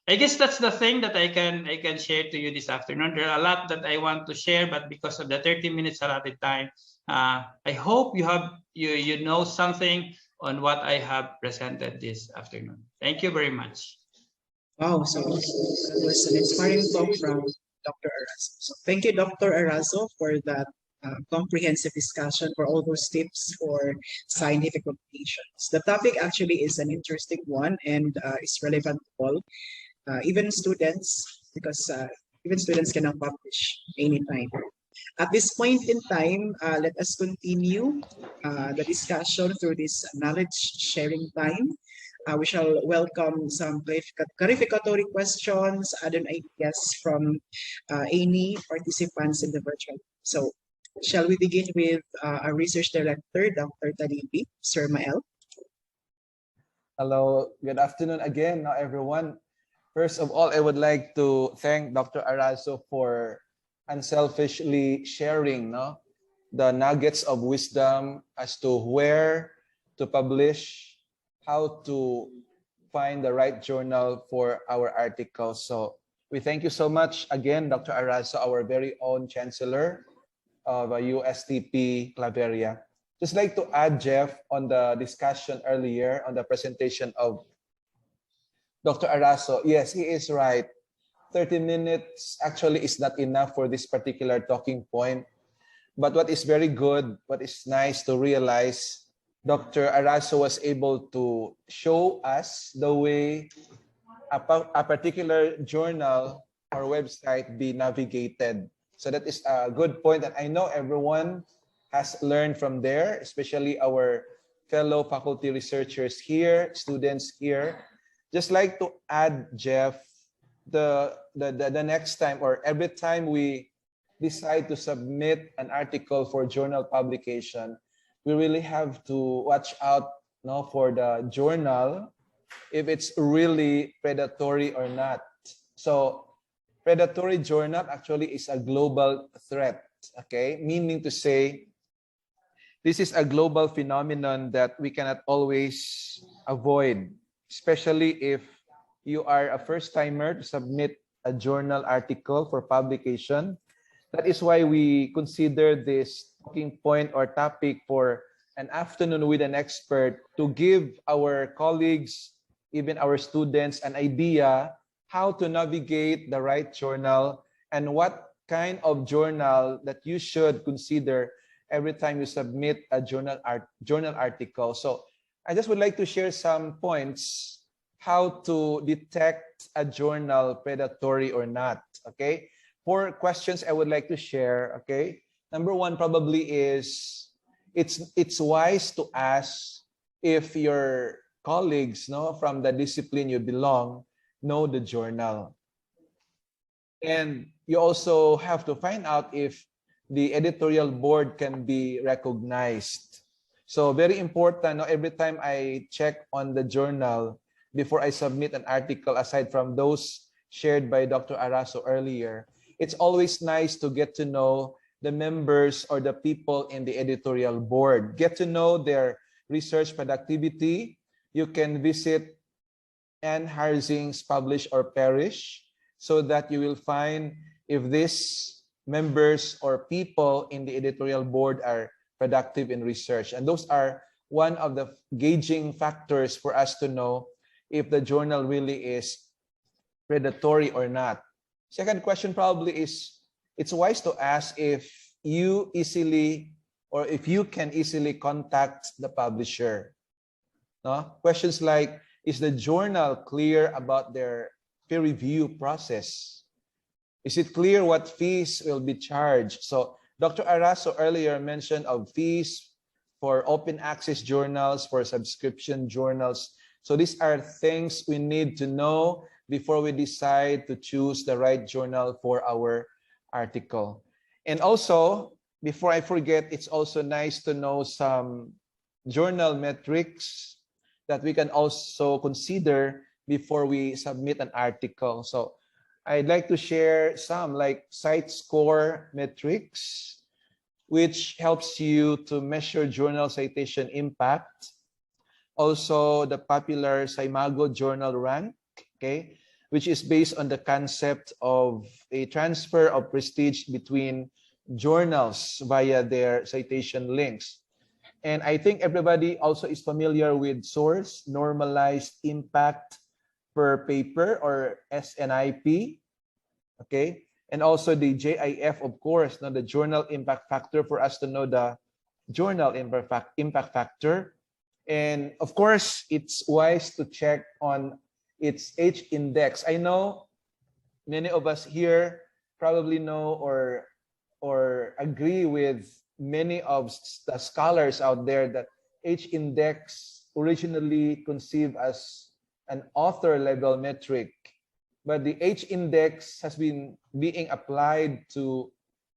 I guess that's the thing that I can share to you this afternoon. There are a lot that I want to share, but because of the 30 minutes allotted time, I hope you know something on what I have presented this afternoon. Thank you very much. Wow, so that was an inspiring talk from Dr. Arazo. So thank you, Dr. Arazo, for that comprehensive discussion, for all those tips for scientific publications. The topic actually is an interesting one, and is relevant to all, even students, because even students can now publish anytime. At this point in time, let us continue the discussion through this knowledge sharing time. We shall welcome some clarificatory questions, add-on ideas from any participants in the virtual. So, shall we begin with our research director, Dr. TALILI, Sir Mael? Hello, good afternoon again, everyone. First of all, I would like to thank Dr. Arazo for unselfishly sharing the nuggets of wisdom as to where to publish, how to find the right journal for our articles. So we thank you so much again, Dr. Arazo, our very own Chancellor of USTP Claveria. Just like to add, Jeff, on the discussion earlier on the presentation of Dr. Arazo. Yes, he is right. 30 minutes actually is not enough for this particular talking point. But what is very good, what is nice to realize, Dr. Arazo was able to show us the way a particular journal or website be navigated. So that is a good point, and I know everyone has learned from there, especially our fellow faculty researchers here, students here. Just like to add, Jeff, the next time or every time we decide to submit an article for journal publication, we really have to watch out for the journal if it's really predatory or not. So predatory journal actually is a global threat, okay? Meaning to say, this is a global phenomenon that we cannot always avoid, especially if you are a first-timer to submit a journal article for publication. That is why we consider this talking point or topic for an afternoon with an expert to give our colleagues, even our students, an idea how to navigate the right journal and what kind of journal that you should consider every time you submit a journal article. So I just would like to share some points how to detect a journal predatory or not, okay? 4 questions I would like to share, okay? Number 1 probably is, it's wise to ask if your colleagues from the discipline you belong know the journal. And you also have to find out if the editorial board can be recognized. So very important, every time I check on the journal before I submit an article, aside from those shared by Dr. Arazo earlier, it's always nice to get to know the members or the people in the editorial board. Get to know their research productivity. You can visit Anne Harzing's Publish or Perish so that you will find if these members or people in the editorial board are productive in research. And those are one of the gauging factors for us to know if the journal really is predatory or not. Second question probably is, it's wise to ask if you easily or if you can easily contact the publisher. No? Questions like, is the journal clear about their peer review process? Is it clear what fees will be charged? So Dr. Arazo earlier mentioned of fees for open access journals, for subscription journals. So these are things we need to know before we decide to choose the right journal for our article. And also, before I forget, it's also nice to know some journal metrics that we can also consider before we submit an article. So I'd like to share some like site score metrics, which helps you to measure journal citation impact. Also, the popular Saimago journal rank, okay, which is based on the concept of a transfer of prestige between journals via their citation links. And I think everybody also is familiar with source normalized impact per paper, or SNIP, okay? And also the JIF, of course, now the journal impact factor, for us to know the journal impact factor. And of course, it's wise to check on its H index. I know many of us here probably know or agree with many of the scholars out there that H index originally conceived as an author level metric, but the H index has been being applied to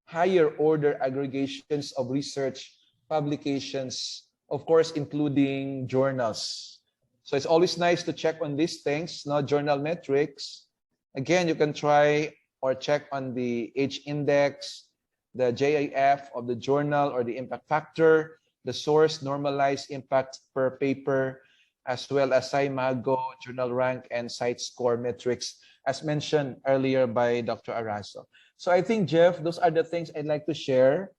higher order aggregations of research publications, of course, including journals. So it's always nice to check on these things, not journal metrics. Again, you can try or check on the H index, the JIF of the journal or the impact factor, the source normalized impact per paper, as well as Saimago, journal rank, and site score metrics, as mentioned earlier by Dr. Arazo. So I think, Jeff, those are the things I'd like to share.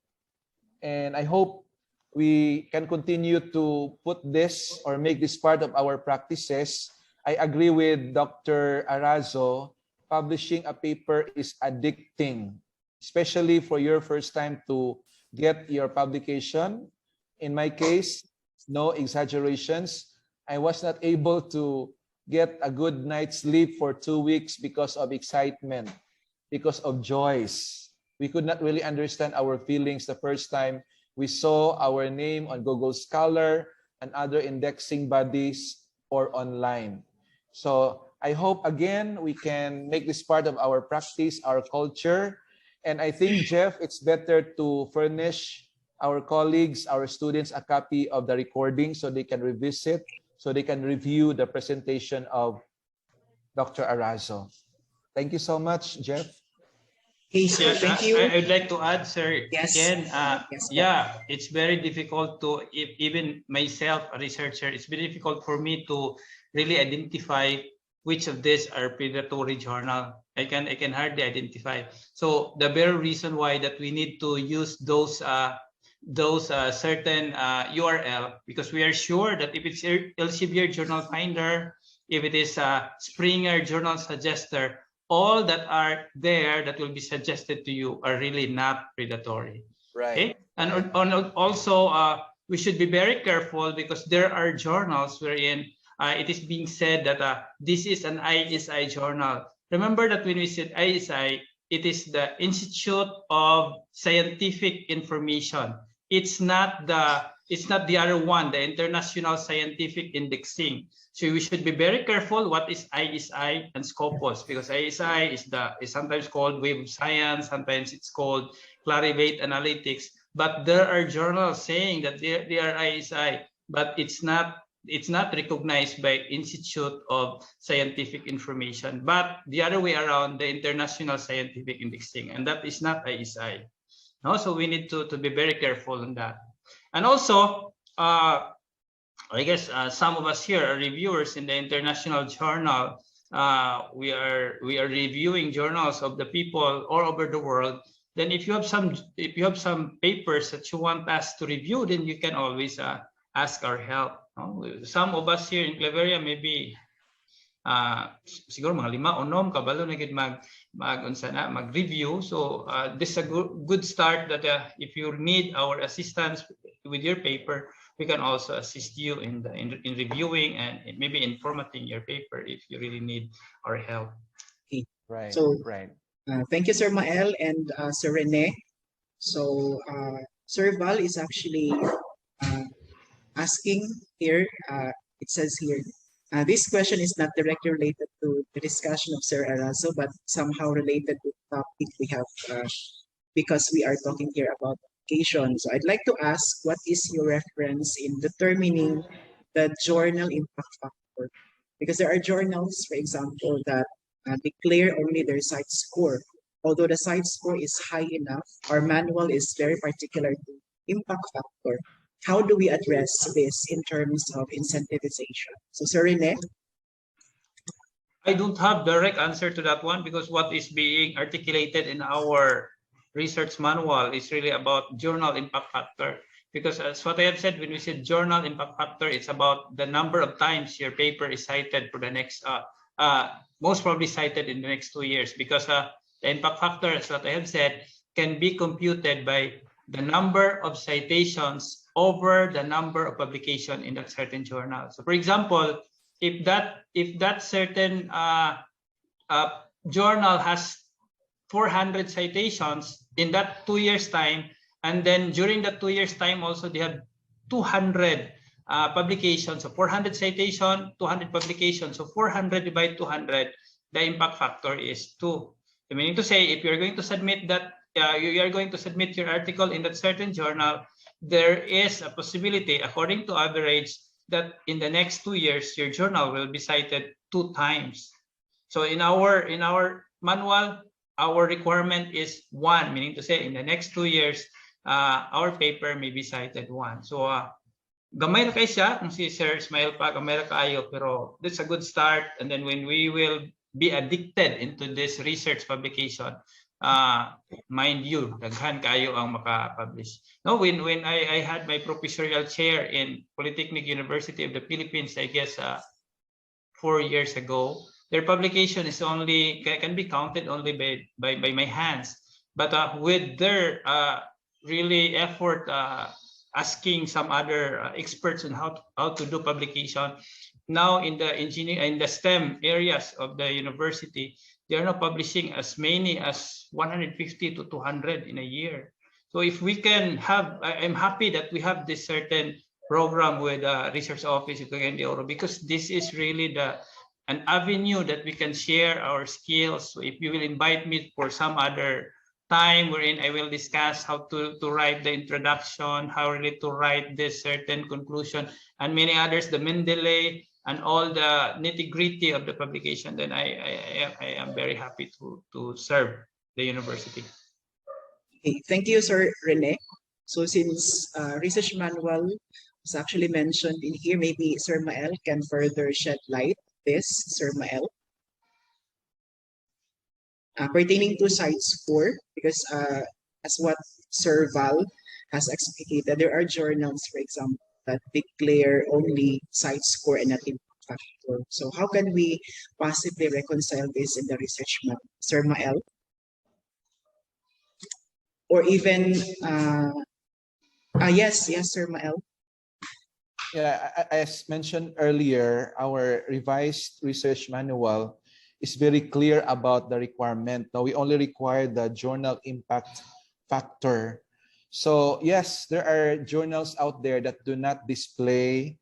And I hope we can continue to put this or make this part of our practices. I agree with Dr. Arazo, publishing a paper is addicting, especially for your first time to get your publication. In my case, no exaggerations, I was not able to get a good night's sleep for 2 weeks because of excitement, because of joys. We could not really understand our feelings the first time we saw our name on Google Scholar and other indexing bodies or online. So I hope, again, we can make this part of our practice, our culture. And I think, Jeff, it's better to furnish our colleagues, our students, a copy of the recording so they can revisit, so they can review the presentation of Dr. Arazo. Thank you so much, Jeff. Okay, sir. Thank you. I'd like to add, sir, Yes. again, Yes, yeah, it's very difficult to, even myself, a researcher, it's very difficult for me to really identify which of these are predatory journal. I can hardly identify. So the very reason why that we need to use those certain URL, because we are sure that if it's Elsevier Journal Finder, if it is Springer Journal Suggester, all that are there that will be suggested to you are really not predatory. Right. Okay? And also, we should be very careful because there are journals wherein it is being said that this is an ISI journal. Remember that when we said ISI, it is the Institute of Scientific Information. It's not the other one, the International Scientific Indexing. So we should be very careful what is ISI and Scopus, because ISI is sometimes called Web of Science, sometimes it's called Clarivate Analytics. But there are journals saying that they are ISI, but it's not recognized by Institute of Scientific Information, but the other way around, the International Scientific Indexing, and that is not ISI. No, so we need to be very careful on that. And also, I guess some of us here are reviewers in the international journal. We are reviewing journals of the people all over the world. Then if you have some papers that you want us to review, then you can always ask our help. Some of us here in Claveria, maybe siguro mga 5 o 6 kabalo na gid mag-review. So this is a good start that if you need our assistance with your paper, we can also assist you in reviewing and maybe in formatting your paper if you really need our help. Okay. Right. So right. thank you, Sir Mael and Sir Rene. So Sir Val is actually asking here, it says here, this question is not directly related to the discussion of Sir Arazo, but somehow related to the topic we have because we are talking here about education. So I'd like to ask, what is your reference in determining the journal impact factor? Because there are journals, for example, that declare only their site score. Although the site score is high enough, our manual is very particular to impact factor. How do we address this in terms of incentivization? So, Sir Rene? I don't have direct answer to that one because what is being articulated in our research manual is really about journal impact factor. Because as what I have said, when we said journal impact factor, it's about the number of times your paper is cited for the next, most probably cited in the next 2 years. Because the impact factor, as what I have said, can be computed by the number of citations over the number of publication in that certain journal. So for example, if that certain journal has 400 citations in that 2 years time, and then during that 2 years time also they have 200 publications, so 400 citation, 200 publications, so 400 divided 200, the impact factor is 2. So meaning to say, if you're going to submit that, you are going to submit your article in that certain journal, there is a possibility, according to average, that in the next 2 years your journal will be cited 2 times. So in our manual, our requirement is 1, meaning to say in the next 2 years our paper may be cited 1. So gamay na kayo siya kung si Sir Ismael pa gamay na kayo, pero that's a good start. And then when we will be addicted into this research publication, mind you, daghan kayo ang maka-publish. No, when I had my professorial chair in Polytechnic University of the Philippines, I guess 4 years ago, their publication is only can be counted only by my hands. But with their really effort, asking some other experts on how to do publication, now in the STEM areas of the university, they are now publishing as many as 150 to 200 in a year. So if we can have, I'm happy that we have this certain program with research office in Cagayan de Oro, because this is really an avenue that we can share our skills. So if you will invite me for some other time wherein I will discuss how to write the introduction, how really to write this certain conclusion, and many others, the Mendeley, and all the nitty-gritty of the publication, then I am very happy to serve the university. Okay, thank you, Sir Rene. So since research manual was actually mentioned in here, maybe Sir Mael can further shed light this, Sir Mael. Pertaining to site score, because as what Sir Val has explicated, there are journals, for example, that declare only site score and not impact factor. So how can we possibly reconcile this in the research map, Sir Mael? Or even, yes, Sir Mael. Yeah, as mentioned earlier, our revised research manual is very clear about the requirement. Now, we only require the journal impact factor. So yes, there are journals out there that do not display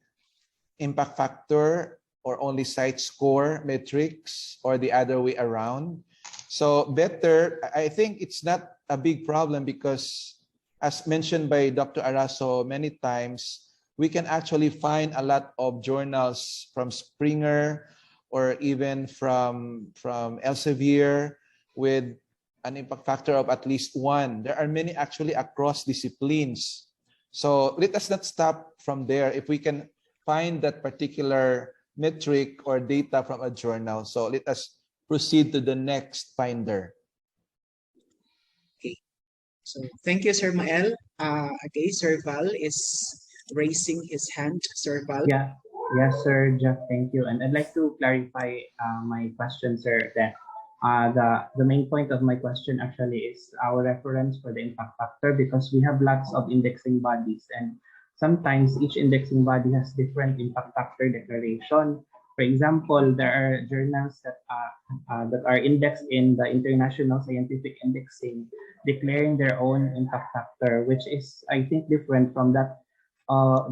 impact factor or only site score metrics or the other way around. So better, I think it's not a big problem because as mentioned by Dr. Arazo many times, we can actually find a lot of journals from Springer or even from Elsevier with an impact factor of at least 1. There are many actually across disciplines. So let us not stop from there. If we can find that particular metric or data from a journal, so let us proceed to the next finder. Okay, so thank you, Sir Mael. Okay, Sir Val is raising his hand. Sir Val. Yeah. Yes, sir, Jeff, thank you. And I'd like to clarify my question, sir, that the main point of my question actually is our reference for the impact factor, because we have lots of indexing bodies, and sometimes each indexing body has different impact factor declaration. For example, there are journals that are indexed in the International Scientific Indexing, declaring their own impact factor, which is, I think, different from that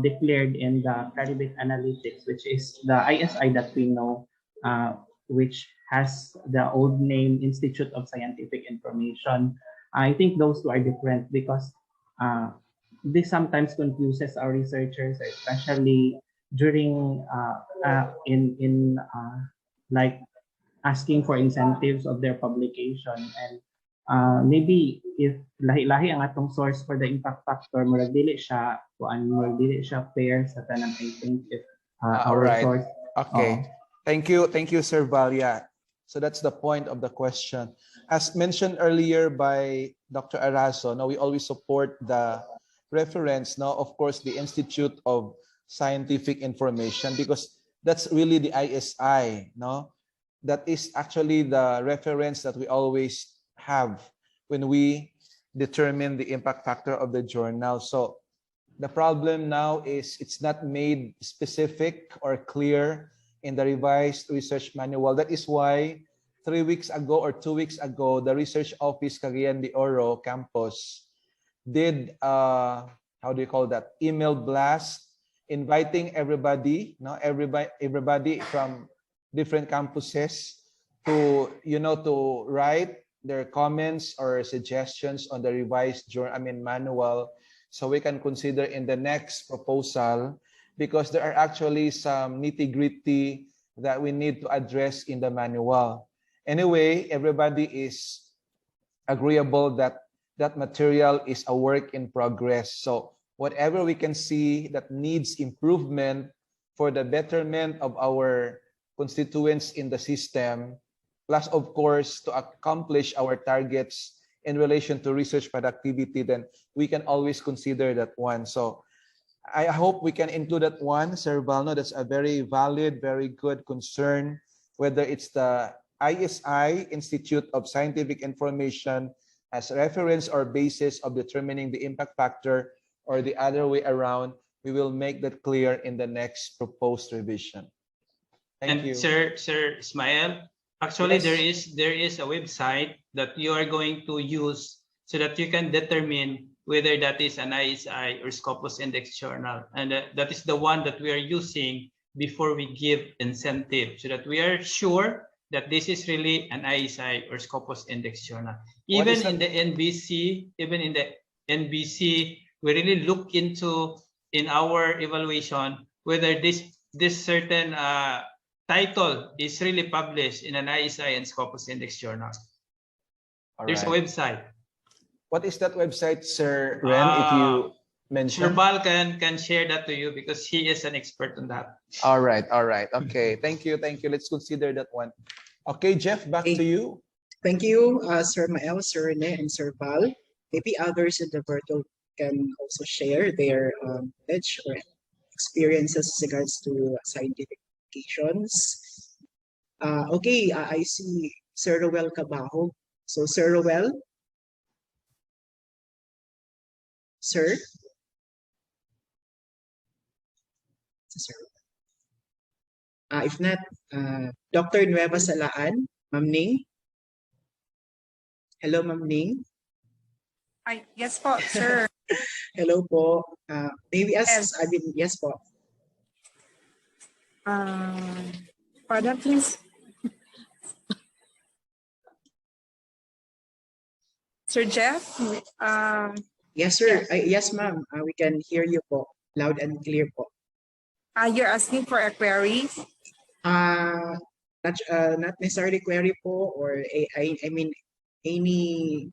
declared in the Clarivate Analytics, which is the ISI that we know, which has the old name Institute of Scientific Information. I think those two are different because this sometimes confuses our researchers, especially during like asking for incentives of their publication. And maybe if lahi-lahi ang atong source for the impact factor, murag dili siya fair sa tanan. I think if our Alright. source. Okay. Thank you, Sir Valia. So that's the point of the question. As mentioned earlier by Dr. Arazo, now we always support the reference, now of course the Institute of Scientific Information, because that's really the ISI, no? That is actually the reference that we always have when we determine the impact factor of the journal. So the problem now is it's not made specific or clear in the revised research manual. That is why 3 weeks ago or 2 weeks ago, the research office Cagayan de Oro campus did how do you call that, email blast inviting everybody, everybody from different campuses to to write their comments or suggestions on the revised manual, so we can consider in the next proposal, because there are actually some nitty-gritty that we need to address in the manual. Anyway, everybody is agreeable that that material is a work in progress. So whatever we can see that needs improvement for the betterment of our constituents in the system, plus of course to accomplish our targets in relation to research productivity, then we can always consider that one. So I hope we can include that one, Sir Balno. That's a very valid, very good concern, whether it's the ISI, Institute of Scientific Information, as reference or basis of determining the impact factor, or the other way around. We will make that clear in the next proposed revision. Thank you. Sir Ismael, actually Yes. there is a website that you are going to use so that you can determine whether that is an ISI or Scopus Index journal, and that is the one that we are using before we give incentive, so that we are sure that this is really an ISI or Scopus Index journal. Even in the NBC, we really look into in our evaluation whether this certain title is really published in an ISI and Scopus Index journal. There's a website. What is that website, Sir Ren, if you mention? Sir Bal can share that to you because he is an expert on that. All right. Okay. Thank you. Let's consider that one. Okay, Jeff, back to you. Thank you, Sir Mael, Sir Rene, and Sir Val. Maybe others in the virtual can also share their knowledge or experiences with regards to scientific applications. Okay, I see Sir Roel Cabajo. So, Sir Roel? Sir? Sir. If not, Dr. Nueva Salaan, Ma'am Ning. Hello, Ma'am Ning. Yes po, sir. Hello po. Maybe yes po. Pardon, please. Sir Jeff? Yes, sir. Yes, ma'am. We can hear you po. Loud and clear po. You're asking for a query? Not necessarily query po, or I mean any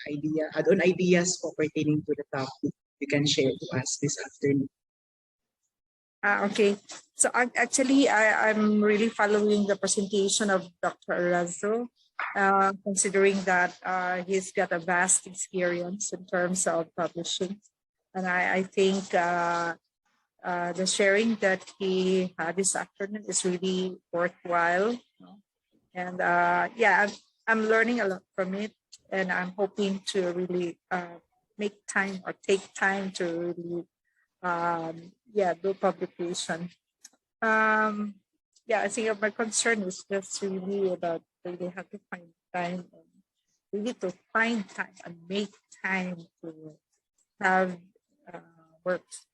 idea, add-on ideas po pertaining to the topic you can share to us this afternoon. Okay. So actually, I'm really following the presentation of Dr. Arazo, considering that he's got a vast experience in terms of publishing. And I think the sharing that he had this afternoon is really worthwhile. And yeah, I'm learning a lot from it, and I'm hoping to really make time or take time to really yeah, do publication. Yeah, I think my concern is just really about they have to find time and really to find time and make time to have works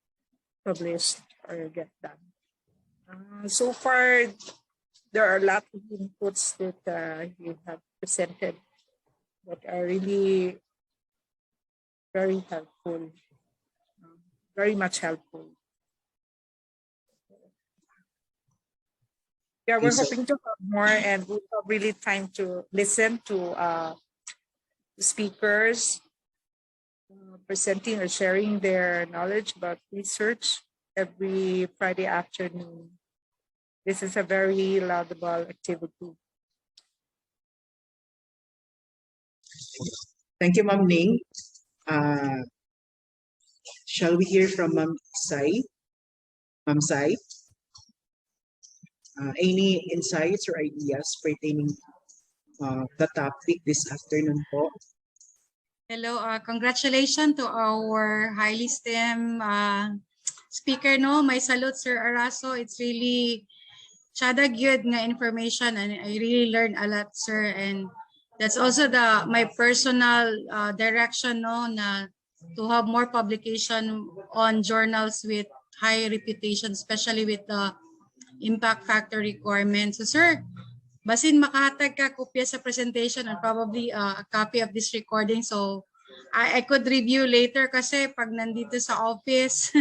published or get done. So far, there are a lot of inputs that you have presented that are really very helpful, very much helpful. Yeah, we're hoping to have more, and we have really time to listen to speakers presenting or sharing their knowledge about research every Friday afternoon. This is a very laudable activity. Thank you, Ma'am Ning. Shall we hear from Ma'am Sai? Ma'am Sai? Any insights or ideas pertaining the topic this afternoon po? Hello, congratulations to our highly STEM speaker. No, my salute, Sir Arazo. It's really chada good nga information, and I really learned a lot, sir. And that's also my personal direction, no, na to have more publication on journals with high reputation, especially with the impact factor requirements. So, sir, basin makahatag ka kopya sa presentation and probably a copy of this recording, so I could review later kasi pag nandito sa office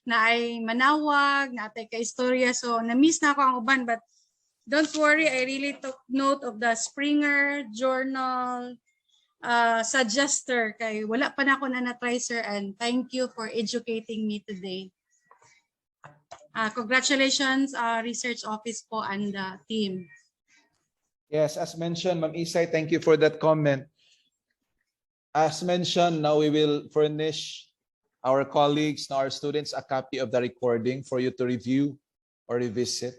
na ay manawag, na atay ka istorya, so na-miss na ako ang uban, but don't worry, I really took note of the Springer Journal suggester kay wala pa na ako na na-try, sir, and thank you for educating me today. Congratulations, research office po and the team. Yes, as mentioned, Ma'am Isay, thank you for that comment. As mentioned, now we will furnish our colleagues, our students, a copy of the recording for you to review or revisit.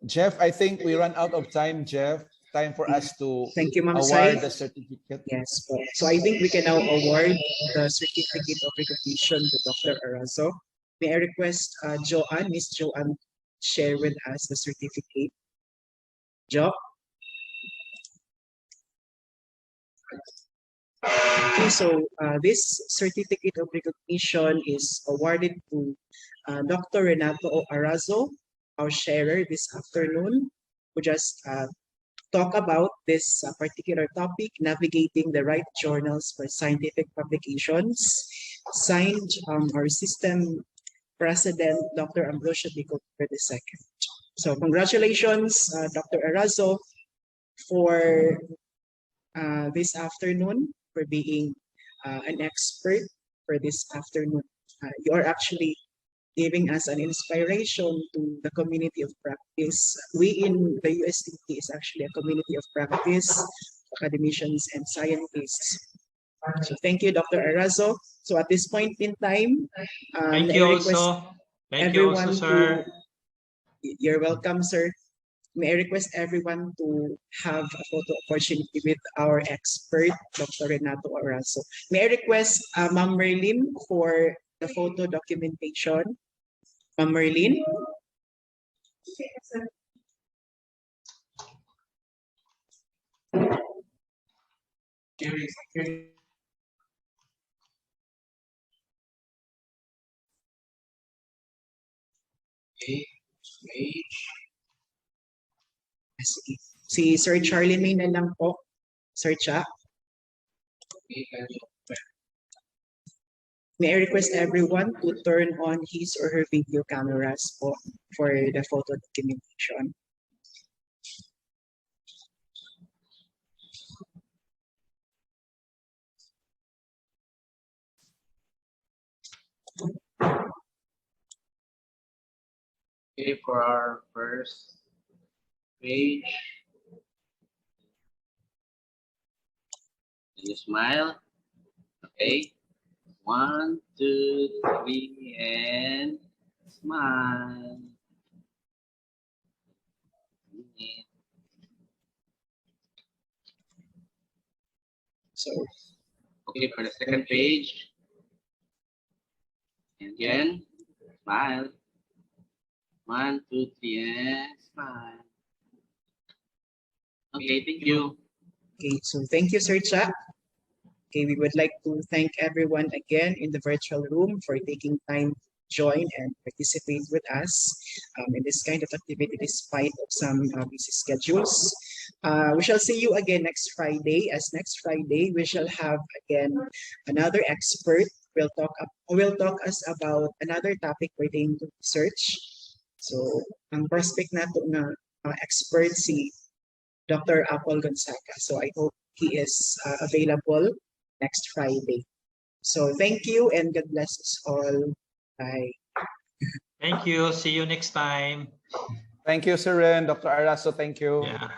Jeff, I think we run out of time, Jeff. Time for us to Thank you, Ma'am award Sai. the certificate. Yes po. So I think we can now award the certificate of recognition to Dr. Arazo. May I request Joanne, Miss Joanne, share with us the certificate. Jo? Okay, so this certificate of recognition is awarded to Dr. Renato O. Arazo, our sharer this afternoon, who just talk about this particular topic, navigating the right journals for scientific publications, signed our system president, Dr. Ambrosio Bico II. So congratulations, Dr. Arazo, for this afternoon, for being an expert for this afternoon. You are actually giving us an inspiration to the community of practice. We in the USTP is actually a community of practice, academicians and scientists. So thank you, Dr. Arazo. So at this point in time, Thank I you request also. Thank you also, everyone sir. you're welcome, sir. May I request everyone to have a photo opportunity with our expert, Dr. Renato Arazo. May I request Ma'am Merlin for the photo documentation. Ma'am Merlin? Si Sir Charlie May na lang po. Sir Cha. May I request everyone to turn on his or her video cameras po for the photo documentation. Okay, for our first page, can you smile? Okay. 1, 2, 3, and smile. So, Okay, for the second page. And again, smile. 1, 2, 3, and smile. Okay, thank you. okay, so thank you, Sir Cha. Okay, we would like to thank everyone again in the virtual room for taking time to join and participate with us in this kind of activity despite of some busy schedules. We shall see you again next Friday. As next Friday, we shall have again another expert will talk us about another topic pertaining to research. So, ang prospect nato na expert si Dr. Apple Gonzaga. So I hope he is available next Friday. So thank you and God bless us all. Bye. Thank you. See you next time. Thank you, Sir Ren. Dr. Arazo, thank you. Yeah.